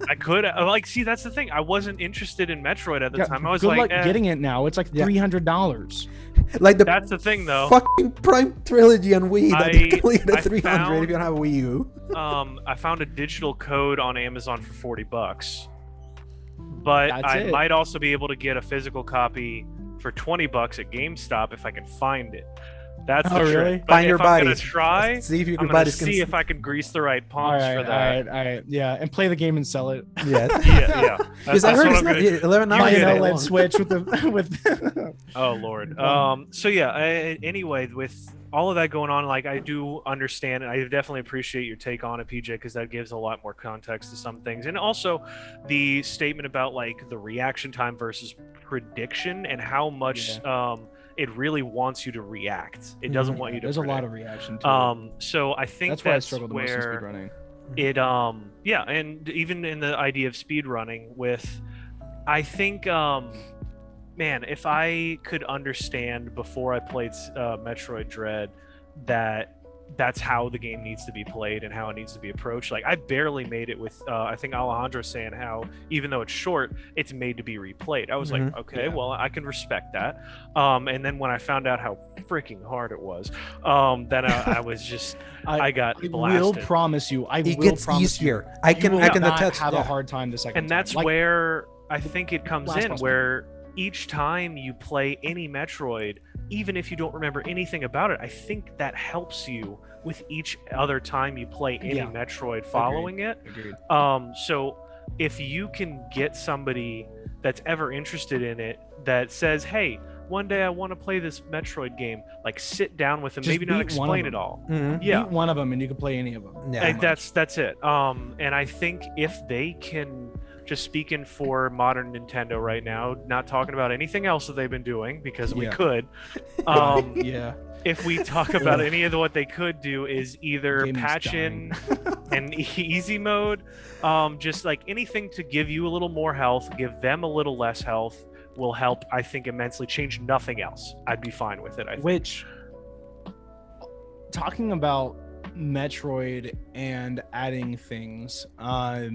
I could see, that's the thing. I wasn't interested in Metroid at the time. I was good luck getting it now. It's like $300. That's the thing, though. Fucking Prime Trilogy on Wii. At 300 if you don't have a Wii U. I found a digital code on Amazon for $40, but I might also be able to get a physical copy for $20 at GameStop if I can find it. That's the trick. But find your buddies. I'm gonna try. See if you can see if I can grease the right palms for that. All right. Yeah, and play the game and sell it. Yeah. Yeah. Because I heard it's not 11 hours. Buy an OLED Switch with. Oh Lord. So yeah. Anyway, with all of that going on, I do understand, and I definitely appreciate your take on it, PJ, because that gives a lot more context to some things, and also the statement about the reaction time versus prediction and how much it really wants you to react. It doesn't want you to. There's predict. A lot of reaction to it. So I think that's where it and even in the idea of speedrunning with, I think man, if I could understand before I played Metroid Dread that's how the game needs to be played and how it needs to be approached. I barely made it with I think Alejandro saying how even though it's short, it's made to be replayed. I was well, I can respect that. And then when I found out how freaking hard it was, then I was just I got blasted. I will promise you, it gets easier. I can attest. Have a hard time the second time. And that's where I think it comes in, where each time you play any Metroid, even if you don't remember anything about it, I think that helps you with each other time you play any Metroid following it. Agreed. So if you can get somebody that's ever interested in it that says, hey, one day I want to play this Metroid game, like sit down with them, Just maybe not beat one explain of it them. all. Beat one of them and you can play any of them. Yeah. That's it. And I think if they can, just speaking for modern Nintendo right now, not talking about anything else that they've been doing because we could. If we talk about any of what they could do is either patch in an easy mode, just like anything to give you a little more health, give them a little less health will help, I think, immensely. Change nothing else. I'd be fine with it, I think. Which, talking about Metroid and adding things, what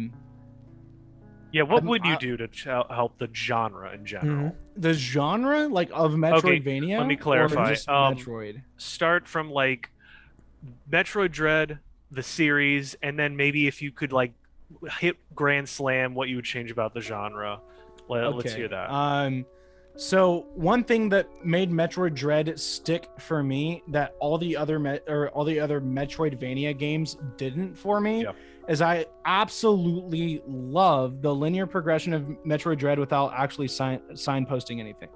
would you do to help the genre in general? The genre, like, of Metroidvania? Okay, let me clarify. Or just Metroid? Start from, like, Metroid Dread, the series, and then maybe if you could, like, hit Grand Slam, what you would change about the genre. Let's hear that. So one thing that made Metroid Dread stick for me that all the other Metroidvania games didn't for me is I absolutely love the linear progression of Metroid Dread without actually signposting anything.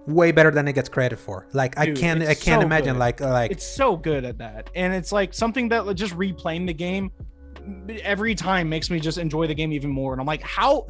Way better than it gets credit for. Like, dude, I can't imagine good. like it's so good at that, and it's like something that just replaying the game every time makes me just enjoy the game even more. And I'm like, how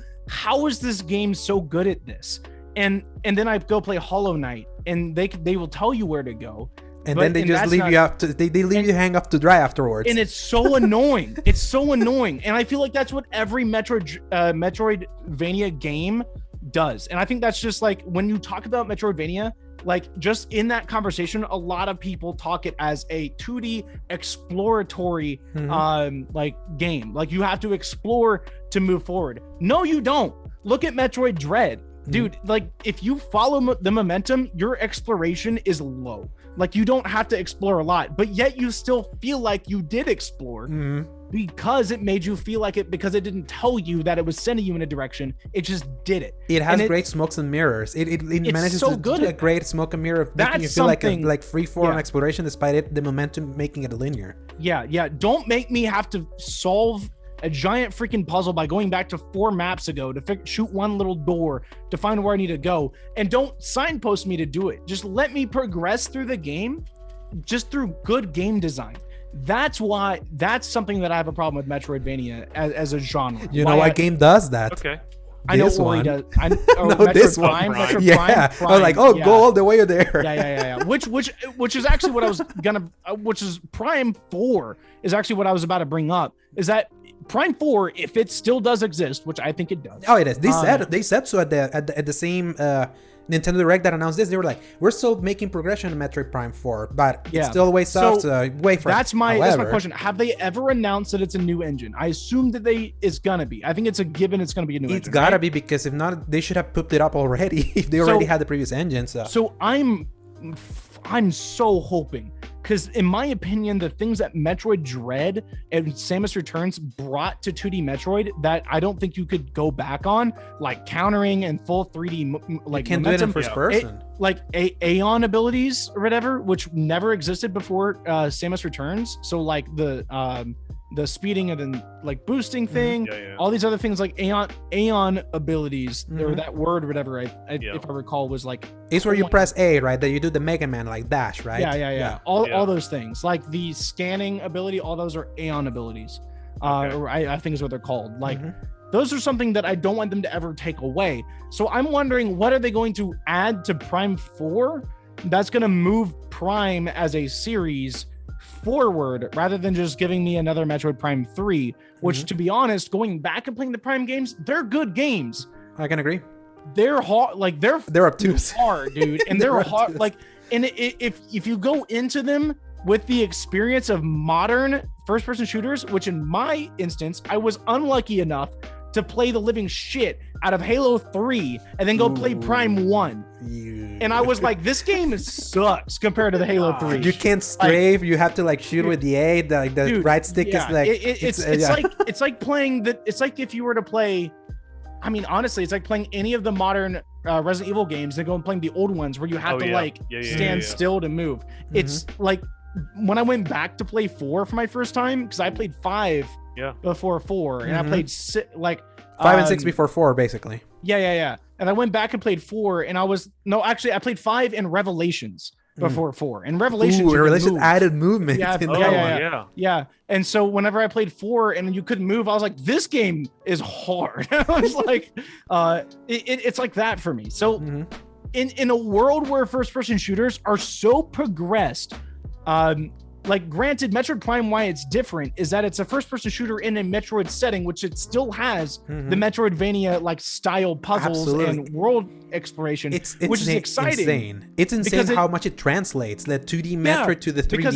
is this game so good at this? And then I go play Hollow Knight, and they will tell you where to go, and then they just leave you up to they leave you hang up to dry afterwards. And it's so annoying. It's so annoying. And I feel like that's what every Metroidvania game does. And I think that's just like when you talk about Metroidvania, like just in that conversation, a lot of people talk it as a 2D exploratory like game. Like you have to explore to move forward. No, you don't. Look at Metroid Dread. Dude, like if you follow the momentum, your exploration is low. Like you don't have to explore a lot, but yet you still feel like you did explore because it made you feel like it, because it didn't tell you that it was sending you in a direction. It just did it. It has great smokes and mirrors. It manages so to good do a great smoke and mirror of making you feel like free form exploration despite the momentum making it linear. Yeah. Don't make me have to solve a giant freaking puzzle by going back to 4 maps ago to shoot one little door to find where I need to go, and don't signpost me to do it. Just let me progress through the game just through good game design. That's something that I have a problem with Metroidvania as a genre. You know what game does that? Okay. I know Ori does. No, this one. Prime. I was like, go all the way there. Yeah. Which is actually what I was gonna. Which is Prime 4 is actually what I was about to bring up. Is that Prime 4, if it still does exist, which I think it does. Oh, it is. They said so at the same Nintendo Direct that announced this. They were like, we're still making progression in Metroid Prime 4, but it's still way soft. Wait for that's my question. Have they ever announced that it's a new engine? I assume that it's gonna be. I think it's a given. It's gonna be a new engine. It's gotta be, because if not, they should have pooped it up already. If they already had the previous engine. So I'm so hoping. Because in my opinion, the things that Metroid Dread and Samus Returns brought to 2D Metroid that I don't think you could go back on, like countering and full 3D, like you can do it in first person, like Aeon abilities or whatever, which never existed before Samus Returns. So like the speeding and then like boosting thing, all these other things like Aeon abilities, or that word or whatever if I recall was like, it's where you press A, right? That you do the Mega Man like dash, right? Yeah. All those things, like the scanning ability, all those are Aeon abilities, or I think is what they're called. Like those are something that I don't want them to ever take away. So I'm wondering, what are they going to add to Prime 4 that's going to move Prime as a series forward, rather than just giving me another Metroid Prime 3, which to be honest, going back and playing the Prime games, they're good games. I can agree. They're hard, like they're obtuse, hard, dude, and they're hard. Like, and if you go into them with the experience of modern first-person shooters, which in my instance, I was unlucky enough to play the living shit out of Halo 3 and then go play Prime 1. And I was like, this game sucks compared to the Halo 3. You can't strafe, you have to like shoot with the A, the right stick is like it's like playing it's like if you were to play, I mean honestly, it's like playing any of the modern Resident Evil games than going playing the old ones where you have to stand still to move. It's like when I went back to play 4 for my first time, because I played 5 before 4, and I played 5 and 6 before 4, basically. Yeah. And I went back and played 4, and I played 5 and Revelations before 4. And Revelations added movement. Yeah. And so whenever I played 4 and you couldn't move, I was like, this game is hard. I was like, it's like that for me. So in a world where first-person shooters are so progressed, like granted, Metroid Prime, why it's different is that it's a first-person shooter in a Metroid setting, which it still has the Metroidvania like style puzzles and world exploration, which is exciting. It's insane how much it translates the 2D Metroid to the 3D. Because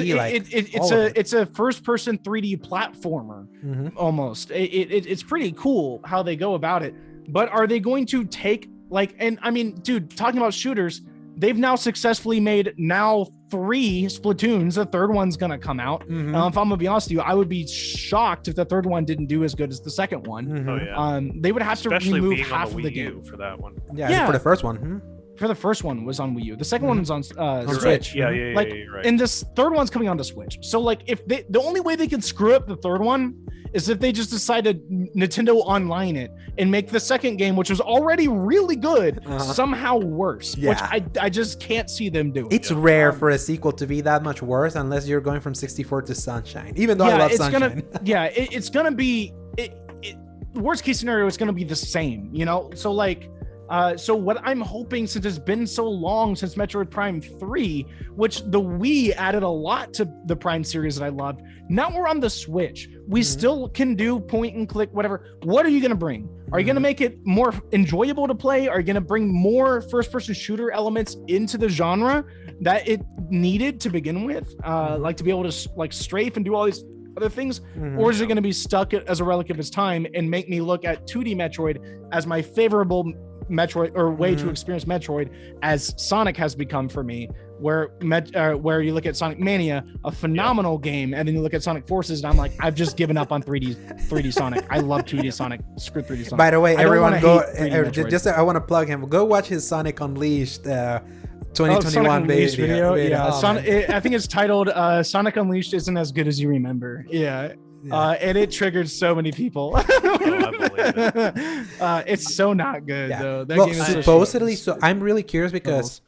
it's a first-person 3D platformer almost. It's pretty cool how they go about it. But are they going to take and I mean, dude, talking about shooters, they've now successfully made 3 Splatoons. The third one's gonna come out. If I'm gonna be honest with you, I would be shocked if the third one didn't do as good as the second one. They would have to remove half of the game for that one. Yeah, for the first one. For the first one was on Wii U. The second one was on Switch. Yeah, right. And this third one's coming onto Switch. So like, if the only way they can screw up the third one is if they just decide to Nintendo Online it and make the second game, which was already really good, somehow worse. Which I just can't see them doing. It's rare for a sequel to be that much worse unless you're going from 64 to Sunshine. Even though I love Sunshine. It's gonna be worst case scenario. It's gonna be the same. So like. So what I'm hoping, since it's been so long since Metroid Prime 3, which the Wii added a lot to the Prime series that I loved, now we're on the Switch. We still can do point and click, whatever. What are you going to bring? Are you going to make it more enjoyable to play? Are you going to bring more first-person shooter elements into the genre that it needed to begin with? Like to be able to like strafe and do all these other things? Or is it going to be stuck as a relic of its time and make me look at 2D Metroid as my favorable Metroid or way to experience Metroid, as Sonic has become for me, where you look at Sonic Mania, a phenomenal game, and then you look at Sonic Forces and I'm like, I've just given up on 3D Sonic. I love 2D Sonic. Screw 3D Sonic. By the way, everyone go I want to plug him. Go watch his Sonic Unleashed 2021 video. I think it's titled Sonic Unleashed isn't as good as you remember. And it triggered so many people. I believe it. It's so not good though. That game is supposedly so I'm really curious because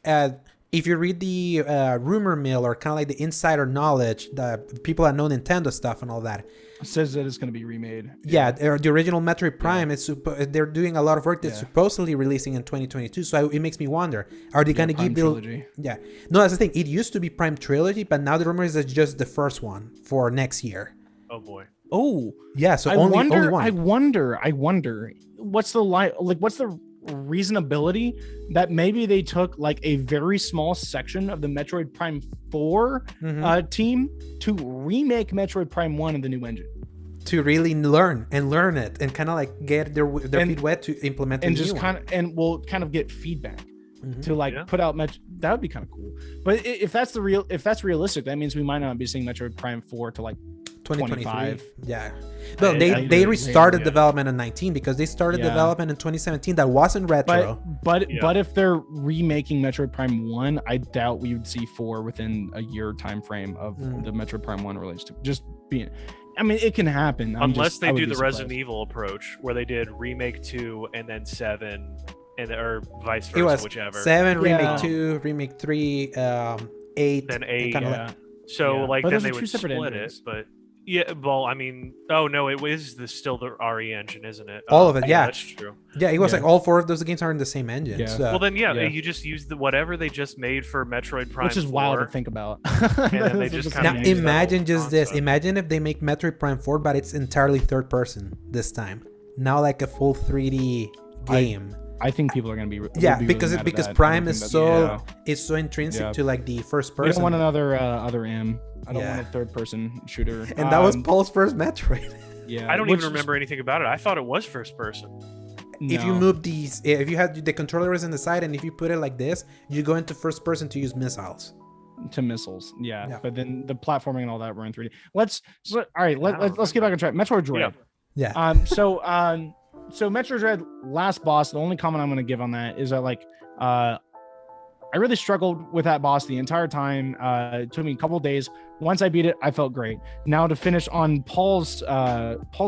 if you read the rumor mill or kind of like the insider knowledge, the people that know Nintendo stuff and all that, it says that it's going to be remade. The original Metroid Prime is they're doing a lot of work that's supposedly releasing in 2022. So it makes me wonder: are they going to keep trilogy? No, that's the thing. It used to be Prime Trilogy, but now the rumor is it's just the first one for next year. Oh boy. Oh yeah. So only one. I wonder. What's the what's the reasonability that maybe they took like a very small section of the Metroid Prime 4 team to remake Metroid Prime 1 in the new engine, to really learn it and kind of like get their feet wet to implement and just kind of get feedback to put out that would be kind of cool. But if that's realistic, that means we might not be seeing Metroid Prime 4 to like 2025. Well, they restarted development in 19 because they started development in 2017. That wasn't retro. But if they're remaking Metroid Prime 1, I doubt we would see 4 within a year time frame of the Metroid Prime 1 release. Just being, I mean, it can happen. Unless they do the Resident Evil approach where they did remake 2 and then 7 or vice versa, it was whichever. 7 remake 2, remake 3, 8, then 8. So like but then they would split endings. It, but well, I mean, no, it is still the RE engine, isn't it? All of it, that's true. Yeah, it was like all 4 of those games are in the same engine. So. Well, then, you just use whatever they just made for Metroid Prime, which is 4, wild to think about. And then they just now imagine just this. Imagine if they make Metroid Prime 4, but it's entirely third person this time. Now, like a full 3D game. I think people are going to be because Prime is so intrinsic to like the first person. I don't want another M. I don't want a third person shooter. And that was Paul's first Metroid. I don't even remember anything about it. I thought it was first person. No. If you move if you had the controller is in the side and if you put it like this, you go into first person to use missiles. But then the platforming and all that were in 3D. Let's get back on track. Metroid Dread. Metroid Dread last boss, the only comment I'm going to give on that is that like I really struggled with that boss the entire time. It took me a couple of days. Once I beat it, I felt great. Now to finish on Paul's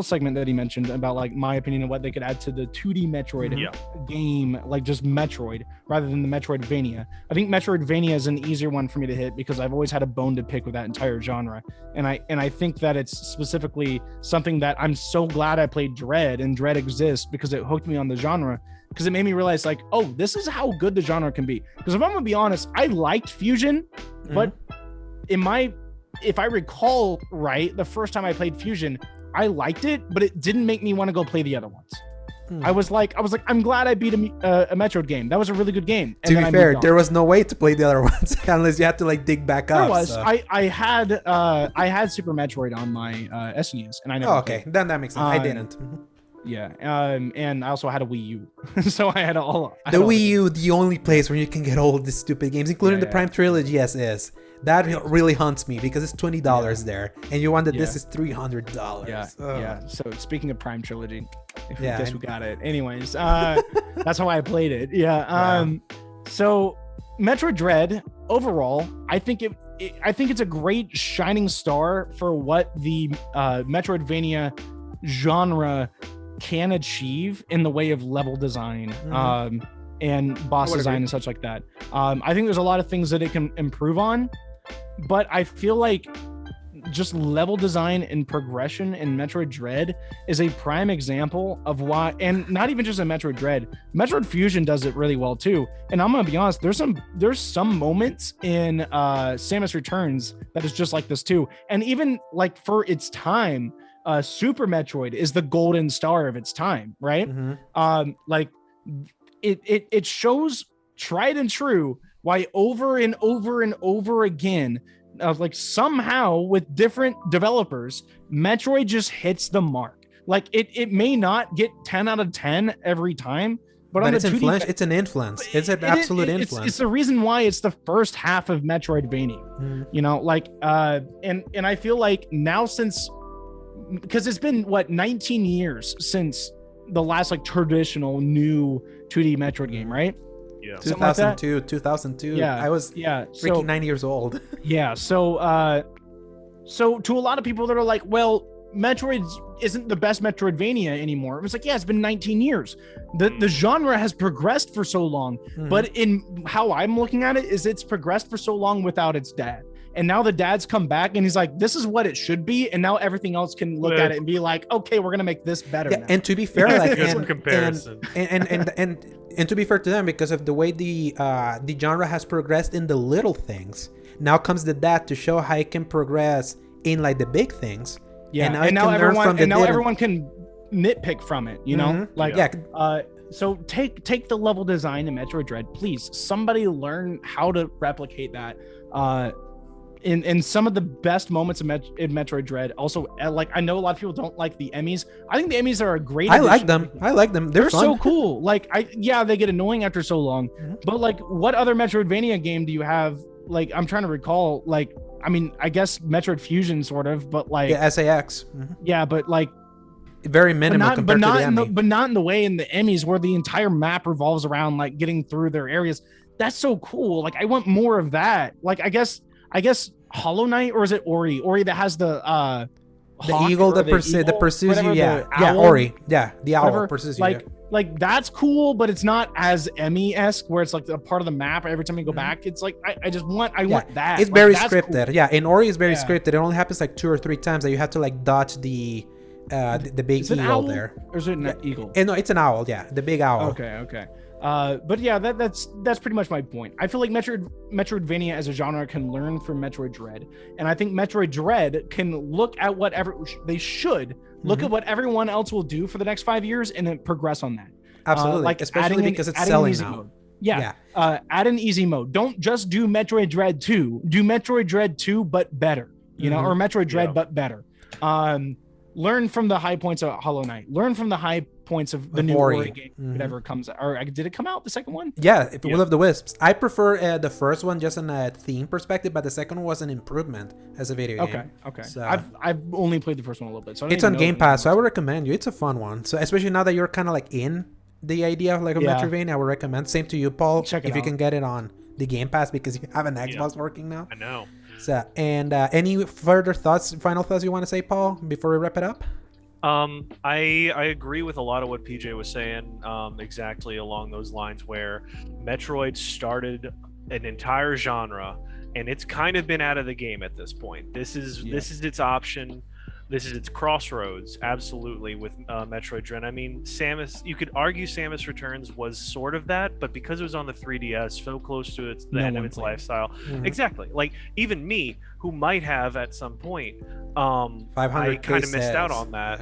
segment that he mentioned about like my opinion of what they could add to the 2D Metroid game, like just Metroid rather than the Metroidvania. I think Metroidvania is an easier one for me to hit because I've always had a bone to pick with that entire genre. And I think that it's specifically something that I'm so glad I played Dread, and Dread exists because it hooked me on the genre. Because it made me realize like, oh, this is how good the genre can be. Because if I'm gonna be honest, I liked Fusion, but if I recall right, the first time I played Fusion, I liked it, but it didn't make me want to go play the other ones. I was like, I'm glad I beat a Metroid game. That was a really good game. And to be fair, there was no way to play the other ones unless you had to like dig back up. There was. So. I had Super Metroid on my SNES, and I never. Oh, okay, then that makes sense. I didn't. Yeah, and I also had a Wii U, so I had all. The Wii U, the only place where you can get all of these stupid games, including the Prime Trilogy. Yes, is that really haunts me because it's $20 there, and you want that this is $300. Yeah. So speaking of Prime Trilogy, guess who got it? Anyways, that's how I played it. Yeah. Wow. So Metroid Dread overall, I think it's a great shining star for what the Metroidvania genre can achieve in the way of level design and boss design and such like that. I think there's a lot of things that it can improve on, but I feel like just level design and progression in Metroid Dread is a prime example of why, and not even just in Metroid Dread, Metroid Fusion does it really well too. And I'm gonna be honest, there's some moments in Samus Returns that is just like this too. And even like for its time, Super Metroid is the golden star of its time, right? Like it shows tried and true why over and over and over again, like somehow with different developers, Metroid just hits the mark. Like it may not get 10 out of 10 every time, but on it's the 2D, it's an influence. It's an absolute influence. It's the reason why it's the first half of Metroidvania. You know, like and I feel like now because it's been 19 years since the last like traditional new 2D Metroid game, right? Yeah. 2002. Yeah. I was freaking 9 years old. Yeah. So to a lot of people that are like, well, Metroid isn't the best Metroidvania anymore. It was like, yeah, it's been 19 years. The genre has progressed for so long, but in how I'm looking at it is it's progressed for so long without its dad. And now the dad's come back and he's like, this is what it should be. And now everything else can look at it and be like, okay, we're going to make this better. Yeah, and to be fair, like, comparison. And to be fair to them, because of the way the genre has progressed in the little things, now comes the dad to show how it can progress in like the big things. Yeah. And now everyone can nitpick from it, you know? Like, so take the level design in Metroid Dread, please. Somebody learn how to replicate that. In some of the best moments in Metroid Dread. Also, like, I know a lot of people don't like the Emmys. I think the Emmys are a great addition. I like them. They're fun. So cool. Like, they get annoying after so long. But like, what other Metroidvania game do you have? Like, I'm trying to recall. Like, I mean, I guess Metroid Fusion sort of, but like SAX. Yeah, but like very minimal compared to the Emmy. But not in the way in the Emmys where the entire map revolves around like getting through their areas. That's so cool. Like, I want more of that. Like, I guess Hollow Knight, or is it Ori? Ori that has the eagle that pursues you. Yeah, Ori. Yeah, the owl pursues you. Like that's cool, but it's not as Emmy-esque where it's like a part of the map every time you go back. It's like I want that. It's very scripted. Cool. Yeah, in Ori is very scripted. It only happens like 2 or 3 times that you have to like dodge the big eagle there. Or is it an eagle? No, it's an owl. Yeah, the big owl. Okay. But yeah, that's pretty much my point. I feel like Metroidvania as a genre can learn from Metroid Dread, and I think Metroid Dread can look at whatever they should look at what everyone else will do for the next 5 years and then progress on that. Absolutely, like especially because it's selling now. Mode. Yeah. Add an easy mode. Don't just do Metroid Dread 2. Do Metroid Dread 2 but better. You know, or Metroid Dread but better. learn from the high points of Hollow Knight. Learn from the high points of the new Ori game, whatever comes. Or did it come out, the second one? Yeah, Will of the Wisps. I prefer the first one just in a theme perspective, but the second one was an improvement as a video game. Okay. So, I've only played the first one a little bit, so I don't it's even on know Game the Pass, so I numbers. would recommend you. It's a fun one. So especially now that you're kind of like in the idea of like a Metroidvania, I would recommend. Same to you, Paul. Check it if you out. can get it on the Game Pass because you have an Xbox working now. I know. So, and any further thoughts, final thoughts you want to say, Paul, before we wrap it up? I agree with a lot of what PJ was saying, exactly along those lines, where Metroid started an entire genre and it's kind of been out of the game at this point. This is its option. This is its crossroads, absolutely, with Metroid Dread. I mean, Samus, you could argue Samus Returns was sort of that, but because it was on the 3DS, so close to the end of its lifestyle. Exactly. Like, even me, who might have at some point, I kind of missed out on that.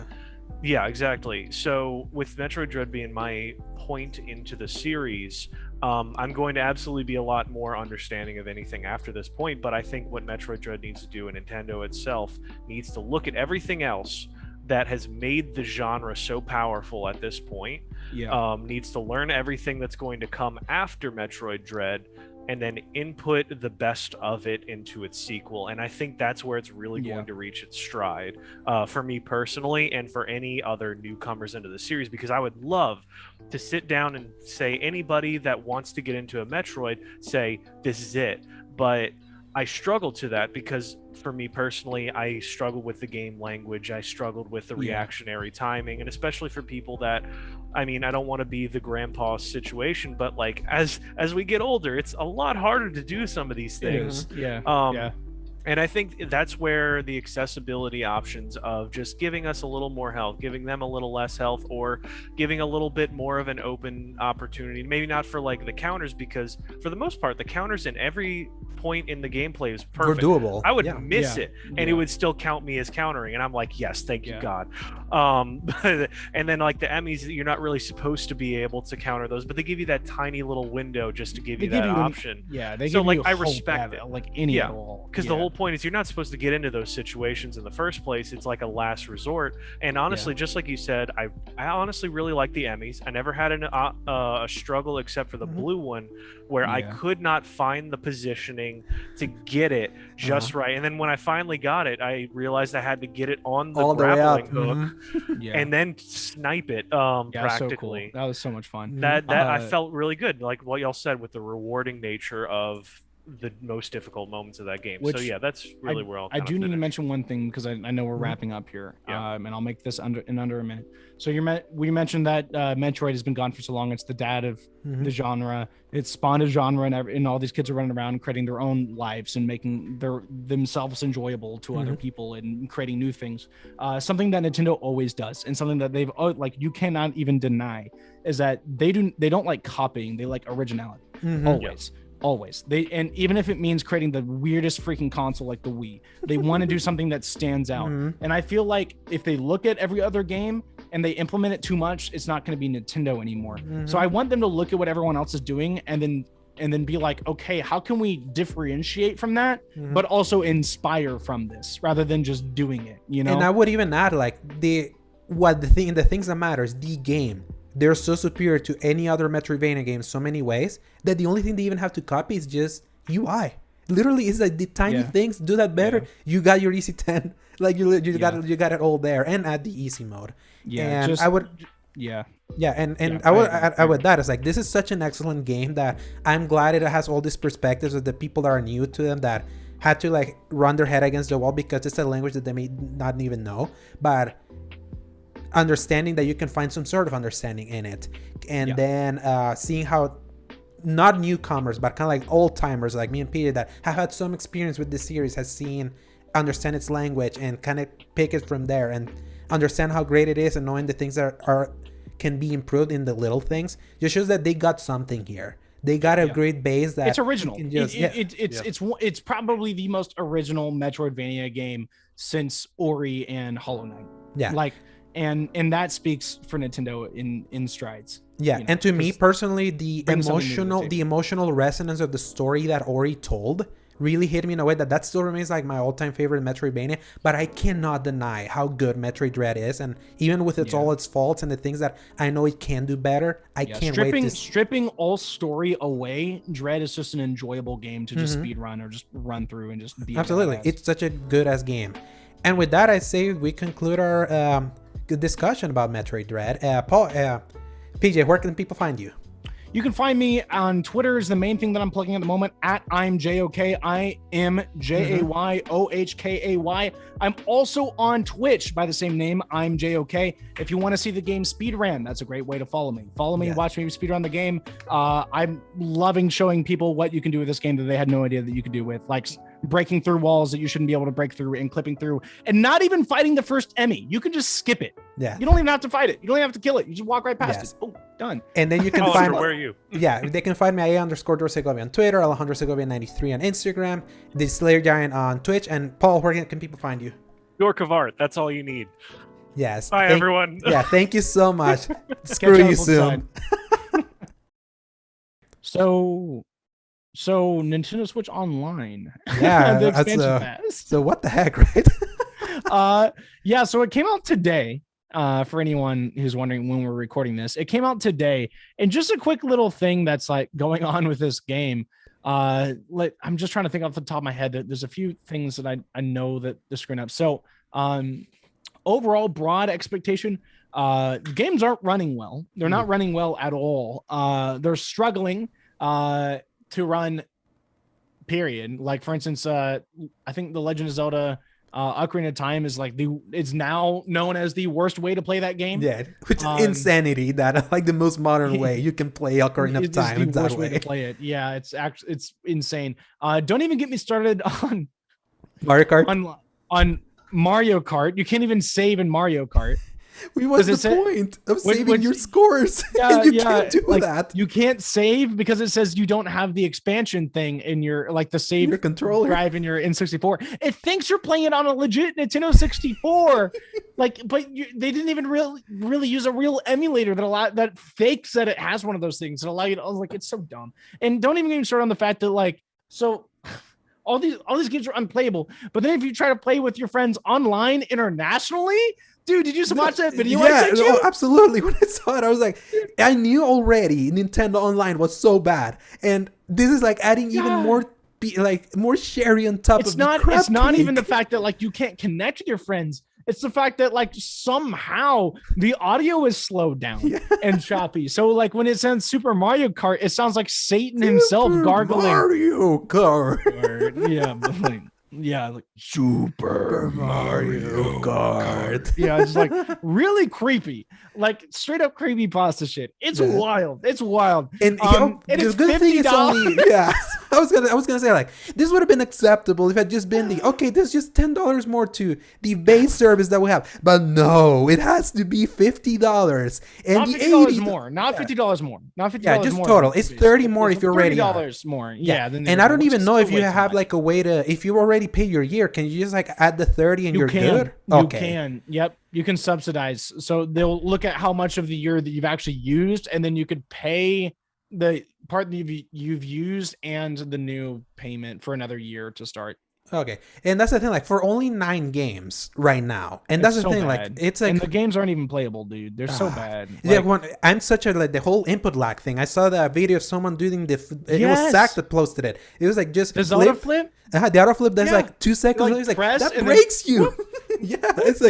Yeah, exactly. So with Metroid Dread being my point into the series, I'm going to absolutely be a lot more understanding of anything after this point, but I think what Metroid Dread needs to do, and Nintendo itself needs to look at everything else that has made the genre so powerful at this point, needs to learn everything that's going to come after Metroid Dread, and then input the best of it into its sequel. And I think that's where it's really going to reach its stride, for me personally, and for any other newcomers into the series, because I would love to sit down and say, anybody that wants to get into a Metroid, say, this is it. But I struggle to that because for me personally, I struggle with the game language. I struggled with the reactionary timing, and especially for people that, I mean, I don't want to be the grandpa situation, but like as we get older, it's a lot harder to do some of these things. And I think that's where the accessibility options of just giving us a little more health, giving them a little less health, or giving a little bit more of an open opportunity. Maybe not for like the counters, because for the most part, the counters in every point in the gameplay is perfect. We're doable. I would miss it, and it would still count me as countering. And I'm like, yes, thank you, God. And then like the Emmys, you're not really supposed to be able to counter those, but they give you that tiny little window just to give you that option. They so give like you I respect it, like any at all. Because the whole point is you're not supposed to get into those situations in the first place. It's like a last resort. And honestly, just like you said, I honestly really like the Emmys. I never had a struggle except for the blue one, where I could not find the positioning to get it just right. And then when I finally got it, I realized I had to get it on the grappling hook and then snipe it practically. So cool. That was so much fun. That I felt really good, like what y'all said, with the rewarding nature of the most difficult moments of that game. So yeah, that's really where I'll I do need to mention one thing, because I know we're wrapping up here, and I'll make this under a minute. So we mentioned that Metroid has been gone for so long. It's the dad of the genre. It's spawned a genre, and all these kids are running around creating their own lives and making themselves enjoyable to other people and creating new things. Something that Nintendo always does, and something that they've like you cannot even deny, is that they don't like copying. They like originality. Always. And even if it means creating the weirdest freaking console like the Wii, they want to do something that stands out. And I feel like if they look at every other game and they implement it too much, it's not going to be Nintendo anymore. So I want them to look at what everyone else is doing and then be like, okay, how can we differentiate from that, but also inspire from this, rather than just doing it, you know? And I would even add, like, the things that matters, the game. They're so superior to any other Metroidvania game in so many ways that the only thing they even have to copy is just UI. Literally, it's like the tiny things do that better. You got your easy 10, like you got it all there, and add the easy mode. And I would that it's like, this is such an excellent game that I'm glad it has all these perspectives of the people that are new to them, that had to like run their head against the wall because it's a language that they may not even know, but understanding that you can find some sort of understanding in it, and then seeing how not newcomers but kind of like old timers like me and Peter that have had some experience with this series understand its language and kind of pick it from there and understand how great it is, and knowing the things that can be improved in the little things, just shows that they got something here. They got a great base that it's original. It's probably the most original Metroidvania game since Ori and Hollow Knight. And that speaks for Nintendo in strides. And to me personally, the emotional resonance of the story that Ori told really hit me in a way that still remains like my all-time favorite Metroidvania. But I cannot deny how good Metroid Dread is, and even with all its faults and the things that I know it can do better, I can't wait to... Stripping all story away, Dread is just an enjoyable game to just speed run or just run through and just be... Absolutely, it's such a good-ass game. And with that, I say we conclude our good discussion about Metroid Dread. Paul, PJ, where can people find you? You can find me on Twitter is the main thing that I'm plugging at the moment, at I'm Jayohkay. I am Jayohkay. I'm also on Twitch by the same name, I'm Jayohkay. If you want to see the game speedrun, that's a great way to follow me. Watch me speedrun the game. I'm loving showing people what you can do with this game that they had no idea that you could do with, like breaking through walls that you shouldn't be able to break through and clipping through, and not even fighting the first Emmy. You can just skip it. Yeah. You don't even have to fight it. You don't even have to kill it. You just walk right past it. Oh, done. And then you can find... Where are you? Yeah, they can find me @_Dork Segovia on Twitter, Alejandro Segovia 93 on Instagram, the Slayer Giant on Twitch, and Paul, where can people find you? Dork of Art. That's all you need. Yes. Bye, everyone. Yeah, thank you so much. Screw you soon. So Nintendo Switch Online. Yeah. The expansion pass. So what the heck, right? Yeah, so it came out today. For anyone who's wondering when we're recording this, it came out today. And just a quick little thing that's like going on with this game. I'm just trying to think off the top of my head that there's a few things that I know that they're screwing up. So overall broad expectation, games aren't running well. They're not running well at all. They're struggling to run, period. Like for instance, I think The Legend of Zelda Ocarina of Time is like it's now known as the worst way to play that game. Yeah, which is insanity. That like the most modern way you can play Ocarina of Time. It's the worst way to play it. Yeah, it's insane. Don't even get me started on Mario Kart. On Mario Kart. You can't even save in Mario Kart. What's the point of saving your scores? Yeah, you can't do that. You can't save because it says you don't have the expansion thing in your the save your controller drive in your N64. It thinks you're playing it on a legit Nintendo 64. But they didn't even really use a real emulator that fakes that it has one of those things that allow you to. I was like, it's so dumb. And don't even get me started on the fact that all these games are unplayable. But then if you try to play with your friends online internationally. Dude, did you just watch that video? Yeah, absolutely. When I saw it, I was like, I knew already Nintendo Online was so bad, and this is like adding even more, more sherry on top of the crap. It's not even the fact that you can't connect with your friends. It's the fact that somehow the audio is slowed down and choppy. So when it sounds Super Mario Kart, it sounds like Satan himself gargling. Mario Kart. Yeah, Super Mario Kart. Yeah, it's really creepy, straight up creepy pasta shit. It's wild. It's wild. And the good thing is only I was gonna say this would have been acceptable if it had just been there's just $10 more to the base service that we have, but no, it has to be $50 and not $50 more, not $50 more, not $50. Yeah, just more total. It's $30 more if you're already $30 more. Yeah, and I don't even know if you have a way to if you already pay your year, can you just add the 30 and you're good? You can. Yep. You can subsidize. So they'll look at how much of the year that you've actually used, and then you could pay the part that you've used and the new payment for another year to start. Okay. And that's the thing, for only 9 games right now. And that's the thing, bad. It's and the games aren't even playable, dude. They're so bad. I'm such a the whole input lag thing. I saw the video of someone doing it was Zach that posted it. It was just the auto flip. The auto flip. That's 2 seconds. It's that breaks you. Yeah, it's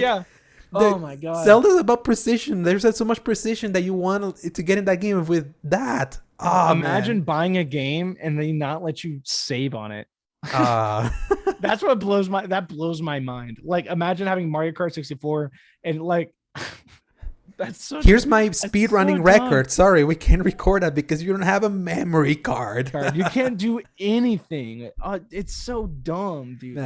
oh my god. Zelda's about precision. There's so much precision that you want to get in that game with that. Oh, imagine buying a game and they not let you save on it. That's what blows my mind. Imagine having Mario Kart 64 and that's so here's my speed running record. Sorry, we can't record that because you don't have a memory card. You can't do anything. It's so dumb, dude.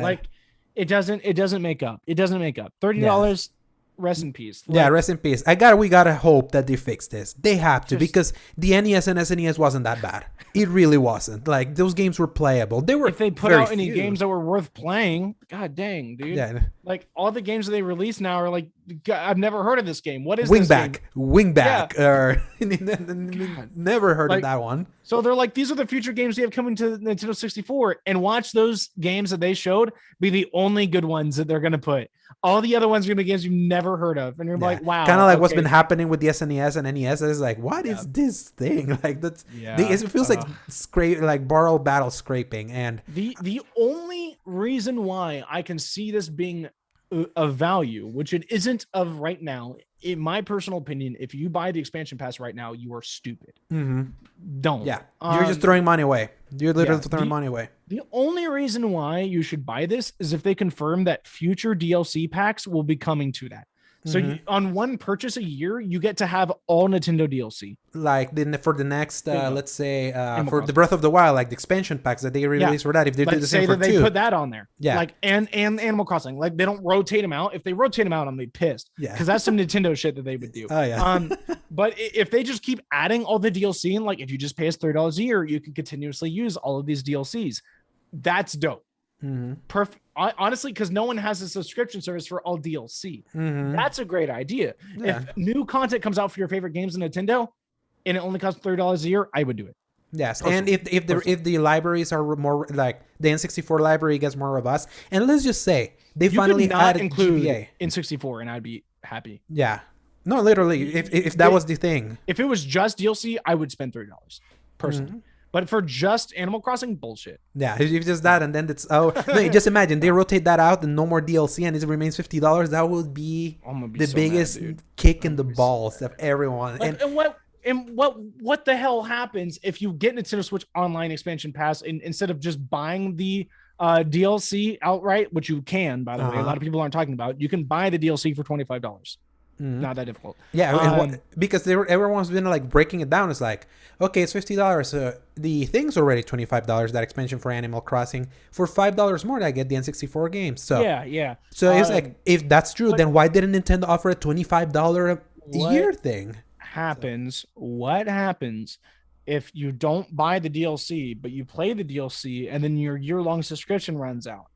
It doesn't make up. $30. Rest in peace. Rest in peace. We gotta hope that they fix this. They have to, because the NES and SNES wasn't that bad. It really wasn't. Those games were playable. They were. If they put out any games that were worth playing, god dang, dude. Yeah. Like all the games that they release now are like, I've never heard of this game. What is this game? Wingback, or never heard Like, of that one. So they're like, these are the future games we have coming to Nintendo 64, and watch those games that they showed be the only good ones that they're gonna put. All the other ones are gonna be games you've never heard of, and you're like, wow. Kind of like what's been happening with the SNES and NES. It's like, what is this thing? Like that's it feels like borrowed battle scraping. And the only reason why I can see this being of value, which it isn't of right now, in my personal opinion, if you buy the expansion pass right now, you are stupid. Don't. Yeah, you're just throwing money away. You're literally throwing money away. The only reason why you should buy this is if they confirm that future DLC packs will be coming to that. So on one purchase a year, you get to have all Nintendo DLC. Like for the next, let's say, for the Breath of the Wild, like the expansion packs that they release for that. If they do the same for 2, they put that on there, yeah. Like and Animal Crossing, like they don't rotate them out. If they rotate them out, I'm pissed. Yeah, because that's some Nintendo shit that they would do. Oh yeah. But if they just keep adding all the DLC, and like if you just pay us $30 a year, you can continuously use all of these DLCs. That's dope. Perfect. Honestly, because no one has a subscription service for all DLC. That's a great idea. Yeah. If new content comes out for your favorite games in Nintendo and it only costs $30 a year, I would do it. Yes, personally. And if the libraries are more like the N64 library gets more robust, and let's just say they finally added GBA N64, and I'd be happy. Yeah, no, literally, if that was the thing, if it was just DLC, I would spend $30 personally. But for just Animal Crossing, bullshit. Yeah, if just that, and then it's just imagine they rotate that out and no more DLC, and it remains $50. That would be the biggest kick in the balls of everyone. Like, and what the hell happens if you get Nintendo Switch Online expansion pass instead of just buying the DLC outright, which you can, by the way, a lot of people aren't talking about. You can buy the DLC for $25. Not that difficult. Yeah, because everyone's been like breaking it down. It's like, okay, it's $50. The thing's already $25. That expansion for Animal Crossing, for $5 more, I get the N64 games. So yeah. So it's like, if that's true, then why didn't Nintendo offer a $25 a year thing? What happens if you don't buy the DLC but you play the DLC and then your year-long subscription runs out?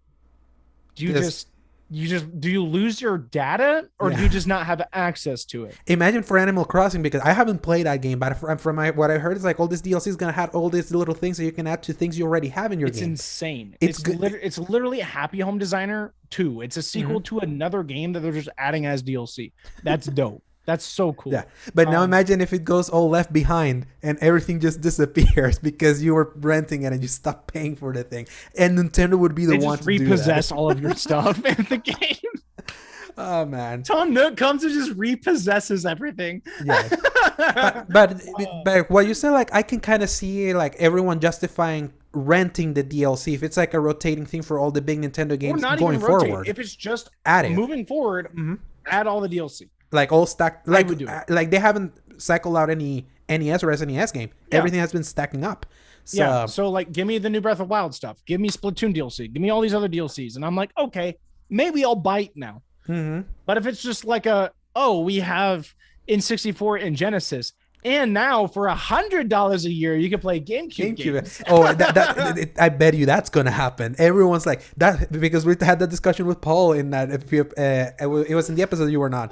Do you lose your data, or do you just not have access to it? Imagine for Animal Crossing, because I haven't played that game, but from what I heard, is like all this DLC is gonna have all these little things that you can add to things you already have in your game. It's insane. It's literally Happy Home Designer 2. It's a sequel to another game that they're just adding as DLC. That's dope. That's so cool. Yeah, but now imagine if it goes all left behind and everything just disappears because you were renting it and you stopped paying for the thing, and Nintendo would be the one to repossess all of your stuff in the game. Oh man, Tom Nook comes and just repossesses everything. Yeah, but what you said, like I can kind of see like everyone justifying renting the DLC if it's like a rotating thing for all the big Nintendo games going forward. If it's just adding moving forward, add all the DLC. Like all stacked, like they haven't cycled out any NES or SNES game. Yeah. Everything has been stacking up. So, so like, give me the new Breath of Wild stuff. Give me Splatoon DLC. Give me all these other DLCs, and I'm like, okay, maybe I'll bite now. But if it's just like we have N64 and Genesis, and now for $100 a year, you can play GameCube games. I bet you that's gonna happen. Everyone's like that, because we had that discussion with Paul in that. It was in the episode you were not.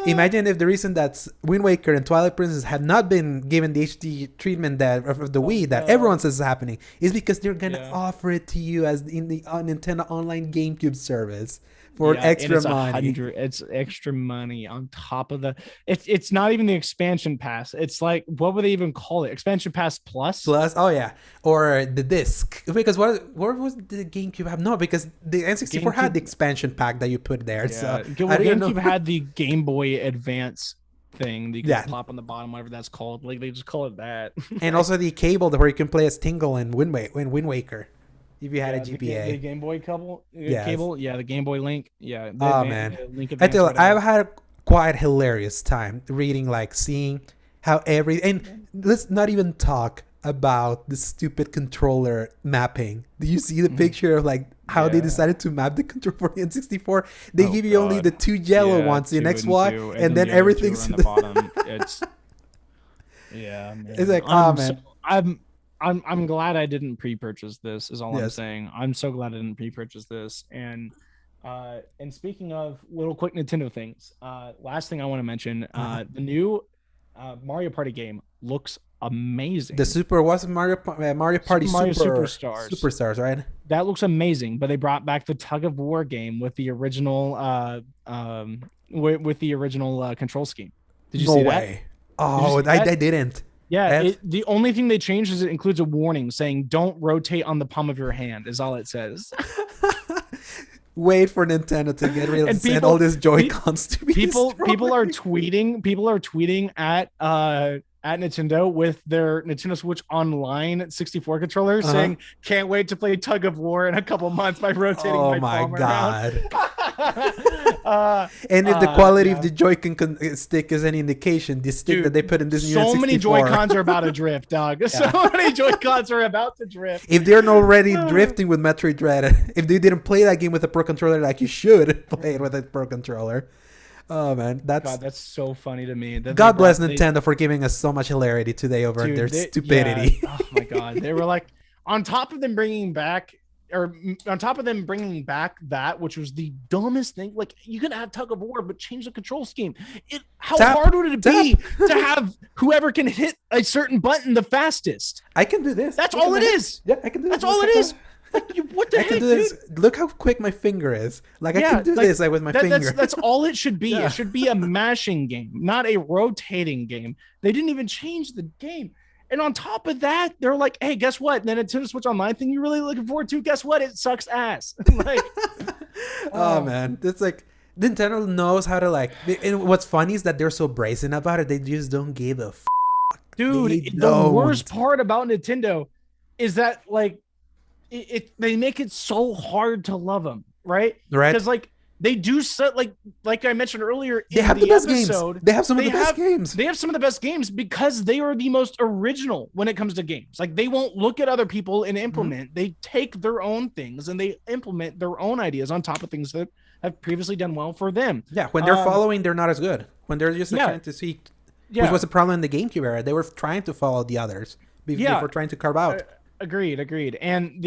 Imagine if the reason that Wind Waker and Twilight Princess have not been given the HD treatment of the Wii that everyone says is happening is because they're gonna offer it to you as in the Nintendo Online GameCube service for extra money. It's extra money on top of it's not even the expansion pass. It's like, what would they even call it? Expansion pass plus? Oh yeah, or the disc. Because what was the GameCube have? No, because the N64 had the expansion pack that you put there. Yeah. So GameCube had the Game Boy Advance thing that you can pop on the bottom, whatever that's called. Like they just call it that. And also the cable where you can play as Tingle and Wind Waker. If you had a GBA, the Game Boy cable, the Game Boy Link, man, I tell you, I've had quite hilarious time reading, like seeing how and let's not even talk about the stupid controller mapping. Do you see the picture of like how they decided to map the controller for the N64? They give you only the two yellow ones in XY, and then everything's on the bottom. It's man. It's like, man. I'm glad I didn't pre-purchase this, is all I'm saying. I'm so glad I didn't pre-purchase this. And And speaking of little quick Nintendo things, last thing I want to mention, the new Mario Party game looks amazing. The Mario Party Mario Superstars. Superstars, right? That looks amazing, but they brought back the tug of war game with the original control scheme. Did you see way. That? Oh, I didn't. Yeah, the only thing they changed is it includes a warning saying "Don't rotate on the palm of your hand." Is all it says. Wait for Nintendo to get rid of and all these Joy-Cons to be people are destroyed. tweeting at Nintendo with their Nintendo Switch Online 64 controller saying, "Can't wait to play Tug of War in a couple months by rotating my palm around." And if the quality of the Joy-Con stick is any indication, the stick that they put in this new so N64. many Joy-Cons are about to drift, dog. So many Joy-Cons are about to drift. If they're not already drifting with Metroid Dread, if they didn't play that game with a Pro Controller like you should play it with a Pro Controller. Oh man, that's so funny to me. God bless Nintendo for giving us so much hilarity today over their stupidity. Yeah. Oh my god, they were like, on top of them bringing back that, which was the dumbest thing. Like, you could have Tug of War, but change the control scheme. How hard would it be to have whoever can hit a certain button the fastest? I can do this. That's all it is. Yeah, I can do this. That's all it is. Like, what the heck, dude? Look how quick my finger is. Like, I can do this with my finger. That's all it should be. Yeah. It should be a mashing game, not a rotating game. They didn't even change the game. And on top of that, they're like, hey, guess what? The Nintendo Switch Online thing you're really looking forward to, guess what? It sucks ass. Like, oh man. It's like Nintendo knows how to and what's funny is that they're so brazen about it. They just don't give a dude, the worst part about Nintendo is that they make it so hard to love them, right? Right. Because they do set like I mentioned earlier. They have the best games. They have some of the best games. They have some of the best games because they are the most original when it comes to games. Like, they won't look at other people and implement. They take their own things and they implement their own ideas on top of things that have previously done well for them. Yeah, when they're following, they're not as good. When they're just trying to see, which was a problem in the GameCube era. They were trying to follow the others before trying to carve out. Agreed. And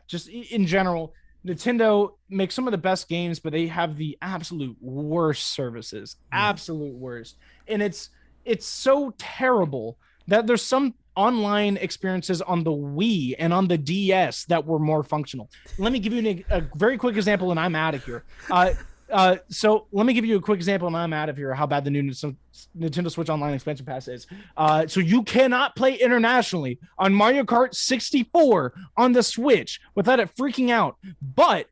just in general, Nintendo makes some of the best games, but they have the absolute worst services. Absolute worst. And it's so terrible that there's some online experiences on the Wii and on the DS that were more functional. Let me give you a very quick example, and I'm out of here. So let me give you a quick example, and I'm out of here, how bad the new Nintendo Switch Online expansion pass is. So you cannot play internationally on Mario Kart 64 on the Switch without it freaking out. But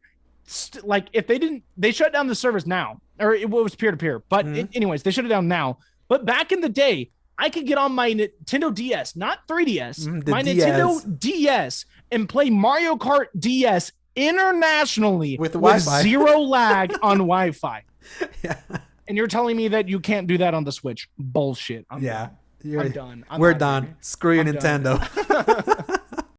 if they shut down the service now, or it was peer-to-peer. But anyways, they shut it down now. But back in the day, I could get on my Nintendo DS, not 3DS, my DS. Nintendo DS, and play Mario Kart DS internationally with zero lag on Wi-Fi. Yeah. And you're telling me that you can't do that on the Switch? Bullshit. I'm done. We're done. Screw you, Nintendo.